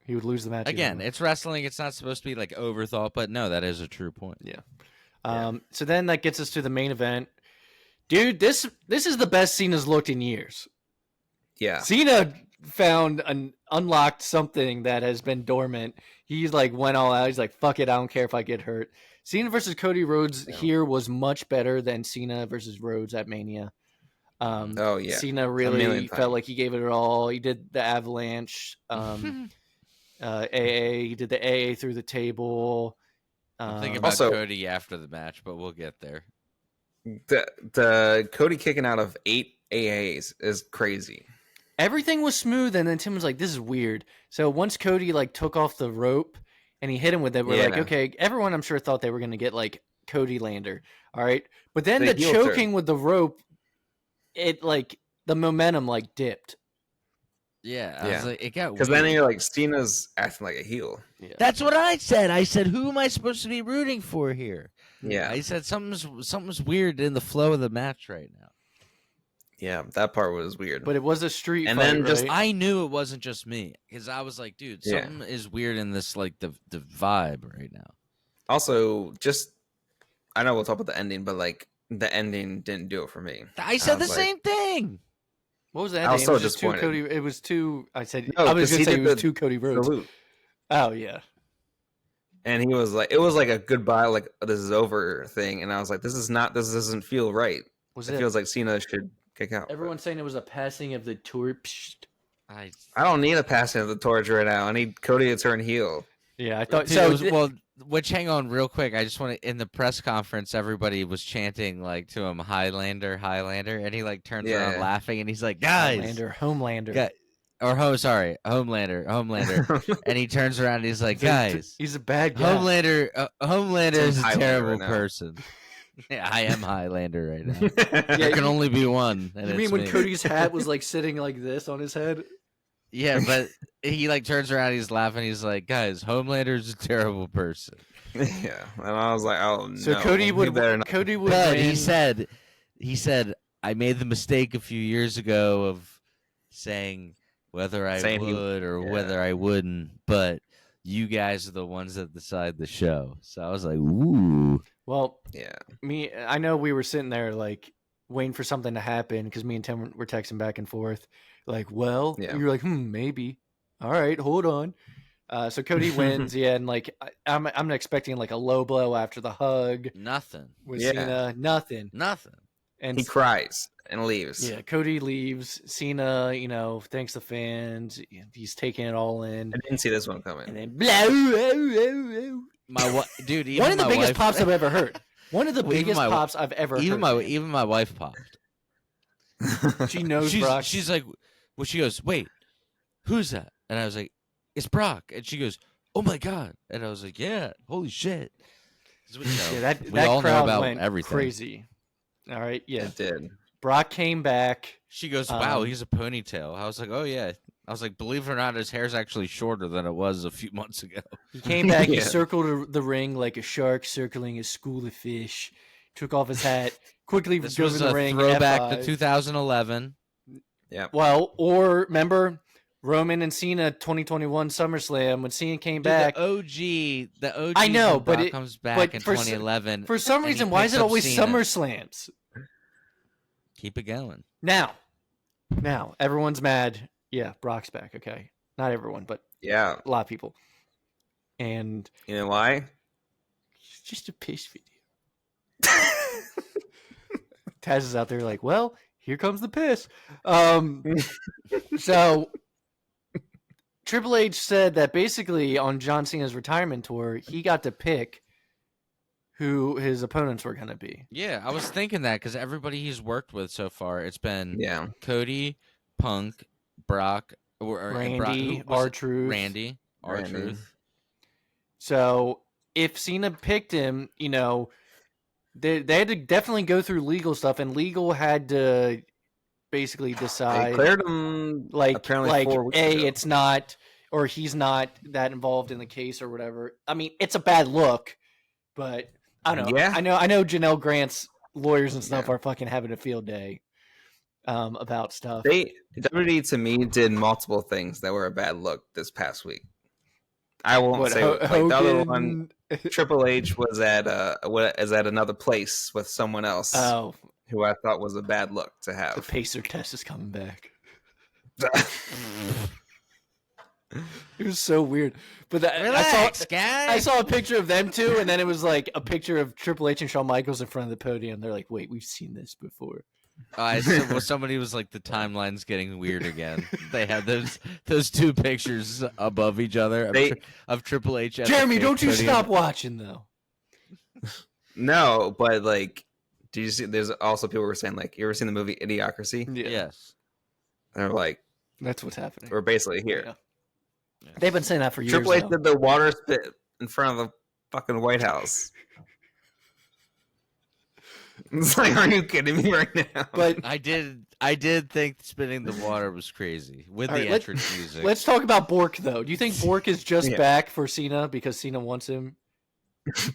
S1: he would lose the match
S3: Again,
S1: either way.
S3: it's wrestling. It's not supposed to be like overthought, but no, that is a true point.
S1: Yeah. So then that gets us to the main event, dude. This is the best Cena's looked in years.
S2: Yeah.
S1: Cena found unlocked something that has been dormant. He's like went all out. He's like, fuck it, I don't care if I get hurt. Cena versus Cody Rhodes here was much better than Cena versus Rhodes at Mania.
S2: Oh yeah.
S1: Cena
S2: A
S1: really
S2: million
S1: felt
S2: times.
S1: like he gave it all. He did the avalanche, AA. He did the AA through the table.
S3: I'm thinking about
S2: Also-
S3: Cody after the match, but we'll get there.
S2: The Cody kicking out of 8 AAs is crazy.
S1: Everything was smooth, and then Tim was like, "This is weird." So once Cody like took off the rope and he hit him with it, we're like,
S2: Yeah.
S1: "Okay." Everyone, I'm sure, thought they were going to get like Cody Lander. All right, but then
S2: The
S1: the
S2: heel
S1: choking
S2: turn.
S1: with the rope it like the momentum like dipped.
S3: Yeah, I was like, it got
S2: because
S3: weird.
S2: then you're like Cena's acting like a heel.
S1: Yeah.
S3: That's what I said. I said, who am I supposed to be rooting for here?
S2: Yeah,
S3: I said something's weird in the flow of the match right now.
S2: yeah, that part was weird.
S1: But it was a street
S2: And
S1: fight,
S2: then just-
S1: right?
S3: I knew it wasn't just me because I was like, dude,
S2: Yeah.
S3: something is weird in this like the vibe right now.
S2: Also, just I know we'll talk about the ending, but like the ending didn't do it for me.
S3: I said the
S2: was like-
S3: same thing.
S1: What was that?
S2: I was
S1: name?
S2: so
S1: It was just too
S2: disappointed.
S1: Cody. It was too. I said.
S2: No,
S1: I was
S2: 'cause
S1: going to
S2: he
S1: say it
S2: did
S1: was too Cody Rhodes.
S2: Salute.
S1: Oh yeah.
S2: And he was like, it was like a goodbye, like this is over thing. And I was like, this doesn't feel right.
S1: Was
S2: It
S1: it?
S2: feels like Cena should kick out.
S1: Everyone's saying it was a passing of the torch.
S3: I
S2: I don't need a passing of the torch right now. I need Cody to turn heel.
S1: Yeah, I thought
S3: Dude,
S1: so.
S3: it was- well, which hang on real quick. I just want to in the press conference, everybody was chanting like to him, Highlander, Highlander, and he like turns around
S2: Yeah.
S3: laughing, and he's like, guys,
S1: Homelander.
S3: Homelander, and he turns around, and he's like, guys,
S1: He's a bad guy.
S3: Homelander is a
S2: Highlander
S3: terrible
S2: right now.
S3: person. Yeah, I am Highlander right now.
S1: Yeah,
S3: There can only be one. And
S1: You
S3: it's
S1: mean when
S3: me.
S1: Cody's hat was like sitting like this on his head?
S3: Yeah, but he like turns around, he's laughing, he's like, guys, Homelander's a terrible person.
S2: Yeah. And I was like, oh no.
S1: So Cody
S2: he
S1: would.
S2: better not.
S1: Cody would.
S3: But
S1: win.
S3: he said, I made the mistake a few years ago of saying whether I
S2: Saying he-
S3: would or
S2: yeah.
S3: whether I wouldn't, but you guys are the ones that decide the show. So I was like, ooh.
S1: Well,
S2: Yeah.
S1: I know we were sitting there like waiting for something to happen because me and Tim were texting back and forth. Like, well,
S2: Yeah.
S1: you were like, maybe. All right, hold on. So Cody wins, yeah, and like I'm expecting like a low blow after the hug
S3: Nothing.
S1: with
S2: Yeah.
S1: Cena, nothing, and
S2: He cries and leaves.
S1: yeah, Cody leaves. Cena, thanks the fans. He's taking it all in,
S2: I didn't see this one coming.
S1: and then blah,
S3: Dude, even
S1: one of the
S3: my
S1: biggest
S3: wife,
S1: pops I've ever heard. One of the
S3: Well, even
S1: biggest
S3: my-
S1: pops I've ever
S3: even
S1: heard.
S3: my wife popped.
S1: She knows Brock.
S3: She's like, well, she goes, wait, who's that? And I was like, it's Brock. And she goes, oh my god. And I was like, yeah, holy shit. 'Cause we,
S1: Yeah, that
S3: we all know
S1: crowd
S3: about
S1: went
S3: everything.
S1: crazy. All right, yeah.
S2: It did.
S1: Brock came back.
S3: She goes, wow,
S1: Um,
S3: he's a ponytail. I was like, oh yeah. I was like, believe it or not, his hair's actually shorter than it was a few months ago.
S1: He came back. He
S2: Yeah.
S1: circled the ring like a shark circling a school of fish. Took off his hat. Quickly
S3: This
S1: goes
S3: was
S1: in
S3: a
S1: the ring.
S3: throwback
S1: F5.
S3: to 2011.
S2: Yeah.
S1: Well, or remember Roman and Cena 2021 SummerSlam when Cena came
S3: Dude,
S1: back.
S3: the OG.
S1: I know,
S3: when
S1: but
S3: Brock
S1: it-
S3: comes back
S1: but
S3: in
S1: for s-
S3: 2011.
S1: For some
S3: and he
S1: reason, why is
S3: picks
S1: it
S3: up
S1: always
S3: Cena.
S1: SummerSlams?
S3: Keep it going.
S1: Now, everyone's mad. Yeah, Brock's back. Okay, not everyone, but
S2: Yeah.
S1: a lot of people. And
S2: You know why?
S1: it's just a piss video. Taz is out there like, well, here comes the piss. So Triple H said that basically on John Cena's retirement tour, he got to pick who his opponents were going to be.
S3: Yeah, I was thinking that because everybody he's worked with so far, it's been
S2: Yeah.
S3: Cody, Punk, Brock, or
S1: Randy,
S3: Brock,
S1: R-Truth.
S3: Randy, R-Truth.
S1: So if Cena picked him, they had to definitely go through legal stuff, and legal had to basically
S2: They
S1: decide,
S2: cleared him apparently 4 weeks ago.
S1: it's not, or he's not that involved in the case or whatever. I mean, it's a bad look, but I don't know.
S2: Yeah.
S1: I know Janelle Grant's lawyers and stuff
S2: Yeah.
S1: are fucking having a field day about stuff.
S2: WWE to me did multiple things that were a bad look this past week. I won't
S1: What,
S2: say
S1: Ho-
S2: like the other
S1: Hogan?
S2: one. Triple H was at another place with someone else
S1: Oh,
S2: who I thought was a bad look to
S1: the
S2: have.
S1: pacer test is coming back. It was so weird. But
S3: Relax, guys.
S1: I saw a picture of them two, and then it was like a picture of Triple H and Shawn Michaels in front of the podium. They're like, "Wait, we've seen this before."
S3: Somebody was like, the timeline's getting weird again. They had those two pictures above each other of Triple H. At the
S1: Jeremy,
S3: fake
S1: don't you
S3: podium.
S1: stop watching though.
S2: No, but like, do you see? There's also people who were saying like, you ever seen the movie Idiocracy?
S3: Yes.
S2: They're like,
S1: That's what's happening.
S2: we're basically here.
S1: Yeah. They've been saying that for years.
S2: Triple H
S1: now.
S2: did the water spit in front of the fucking White House. It's like, are you kidding me right now?
S1: But
S3: I did think spinning the water was crazy with
S1: All
S3: the
S1: right,
S3: entrance music.
S1: let's talk about Bork though. Do you think Bork is just
S2: Yeah.
S1: back for Cena because Cena wants him?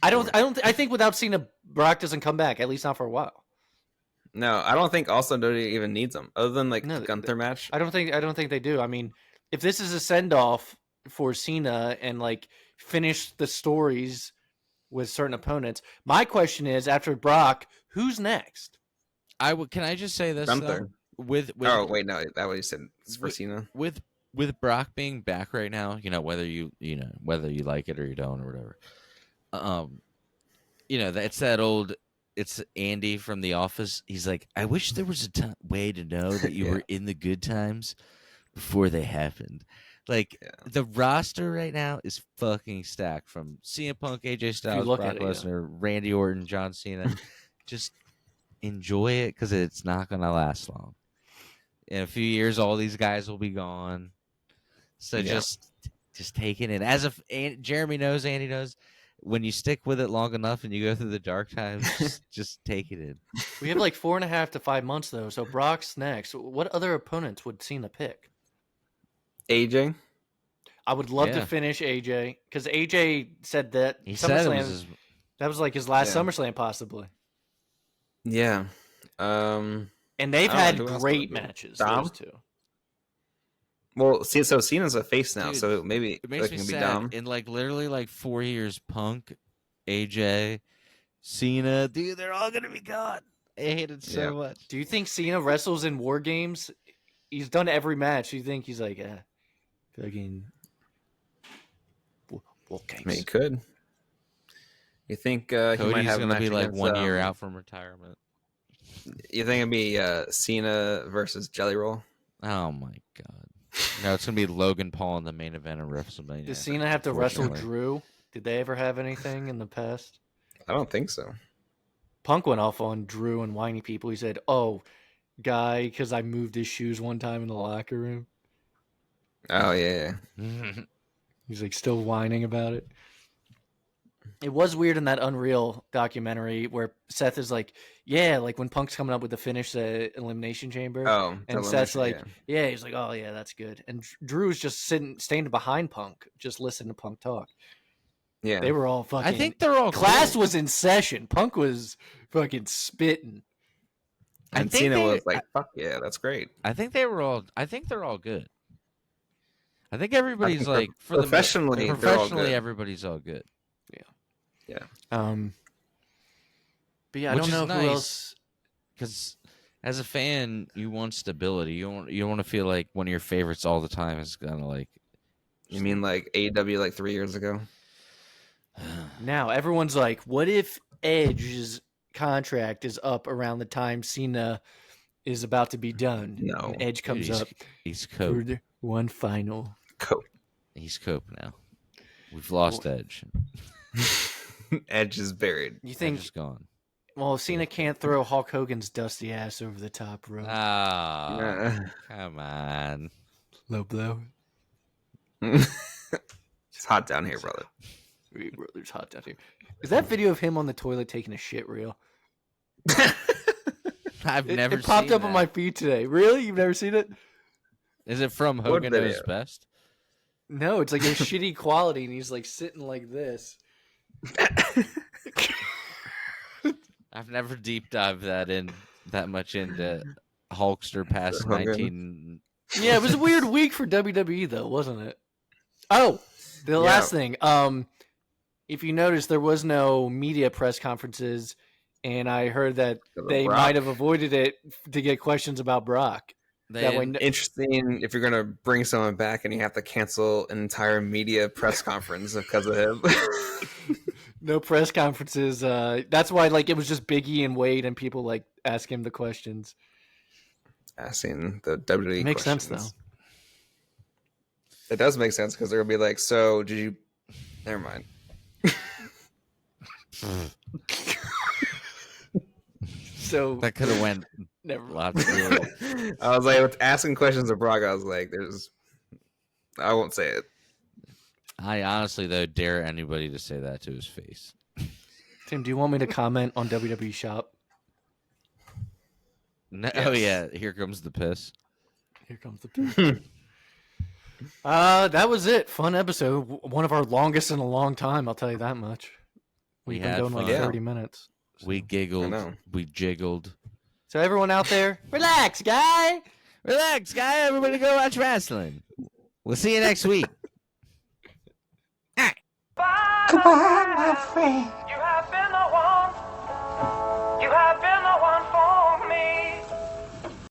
S1: I think without Cena, Brock doesn't come back. At least not for a while.
S2: No, I don't think also WWE even needs him other than like
S1: No,
S2: the Gunther match.
S1: I don't think they do. I mean, if this is a send off for Cena and like finish the stories with certain opponents, my question is after Brock, who's next?
S3: Can I just say this
S2: Gunther.
S3: though? With
S2: Oh wait, no, that what you said. It's for Cena.
S3: with Brock being back right now, whether you like it or you don't or whatever. That's that old. It's Andy from The Office. He's like, I wish there was a way to know that you were in the good times before they happened. Like the roster right now is fucking stacked from CM Punk, AJ Styles, Brock Lesnar, Randy Orton, John Cena. Just enjoy it because it's not gonna last long. In a few years, all these guys will be gone. So just take it in. As if Jeremy knows, Andy knows, when you stick with it long enough and you go through the dark times, just take it in.
S1: We have like 4.5 to 5 months though, so Brock's next. What other opponents would Cena pick?
S2: AJ.
S1: I would love to finish AJ because AJ said that
S3: he said
S1: that was like his last SummerSlam possibly.
S2: Yeah.
S1: And they've had great matches. Those two.
S2: Well, so Cena's a face now,
S3: Dude,
S2: so maybe
S3: it makes me
S2: can
S3: sad.
S2: be Dom.
S3: In like literally like 4 years, Punk, AJ, Cena, dude, they're all gonna be gone. I hate it so much.
S1: Do you think Cena wrestles in War Games? He's done every match. Do you think he's like, fucking War Games?
S2: I mean, he could. You think he
S3: Cody's
S2: might have
S3: gonna be like
S2: against,
S3: 1 year out from retirement?
S2: You think it'd be Cena versus Jelly Roll?
S3: Oh my god! No, it's gonna be Logan Paul in the main event of WrestleMania.
S1: Does Cena have to wrestle Drew? Did they ever have anything in the past?
S2: I don't think so.
S1: Punk went off on Drew and whiny people. He said, "Oh, guy, because I moved his shoes one time in the locker room."
S2: Oh yeah.
S1: He's like still whining about it. It was weird in that Unreal documentary where Seth is like, yeah, like when Punk's coming up with the finish, the Elimination Chamber.
S2: Oh,
S1: and Seth's like, yeah, he's like, oh yeah, that's good. And Drew's just staying behind Punk, just listening to Punk talk.
S2: Yeah,
S1: they were all fucking.
S3: I think they're all
S1: class cool. Was in session. Punk was fucking spitting.
S2: And Cena was like, "Fuck yeah, that's great."
S3: I think they're all good. I think everybody's like
S2: professionally,
S3: everybody's all good.
S2: Yeah.
S1: But yeah, I don't know who else.
S3: Because as a fan, you want stability. You want to feel like one of your favorites all the time is gonna like.
S2: You mean like AEW like 3 years ago?
S1: Now everyone's like, what if Edge's contract is up around the time Cena is about to be done?
S2: No,
S1: and Edge comes up.
S3: He's Cope.
S1: For one final.
S2: Cope.
S3: He's Cope now. We've lost Edge.
S2: Edge is buried.
S1: You think
S3: Edge is gone?
S1: Well, Cena can't throw Hulk Hogan's dusty ass over the top rope.
S3: Oh, come on.
S1: Low blow.
S2: It's hot down here, brother.
S1: It's hot down here. Is that video of him on the toilet taking a shit real?
S3: I've never.
S1: It popped
S3: seen
S1: up
S3: that.
S1: on my feed today. Really? You've never seen it?
S3: Is it from Hogan Knows Best?
S1: No, it's like a shitty quality, and he's like sitting like this.
S3: I've never deep dived that much into Hulkster past 19.
S1: Yeah, it was a weird week for WWE though, wasn't it? Oh, the last thing. If you notice, there was no media press conferences, and I heard that they might have avoided it to get questions about Brock.
S2: Interesting if you're going to bring someone back and you have to cancel an entire media press conference because of him.
S1: No press conferences. That's why it was just Biggie and Wade and people ask him the questions.
S2: Asking the WWE
S1: Makes
S2: questions.
S1: Sense, though.
S2: It does make sense because they're going to be like, so did you... Never mind.
S1: So
S3: that could have went
S1: never
S3: lots of
S2: I was like asking questions of Brock. I was like, I won't say it.
S3: I honestly though dare anybody to say that to his face.
S1: Tim, do you want me to comment on WWE Shop?
S3: No, oh
S2: Yes.
S3: yeah, here comes the piss.
S1: Here comes the piss. That was it. Fun episode. One of our longest in a long time. I'll tell you that much.
S3: We
S1: We've been
S3: had
S1: going like
S3: fun.
S1: 30 minutes.
S3: We
S1: so.
S3: giggled.
S2: know.
S3: We jiggled.
S1: So everyone out there, relax, guy.
S3: Relax, guy. Everybody go watch wrestling. We'll see you next week.
S4: Goodbye, my friend. You have been the one. You have been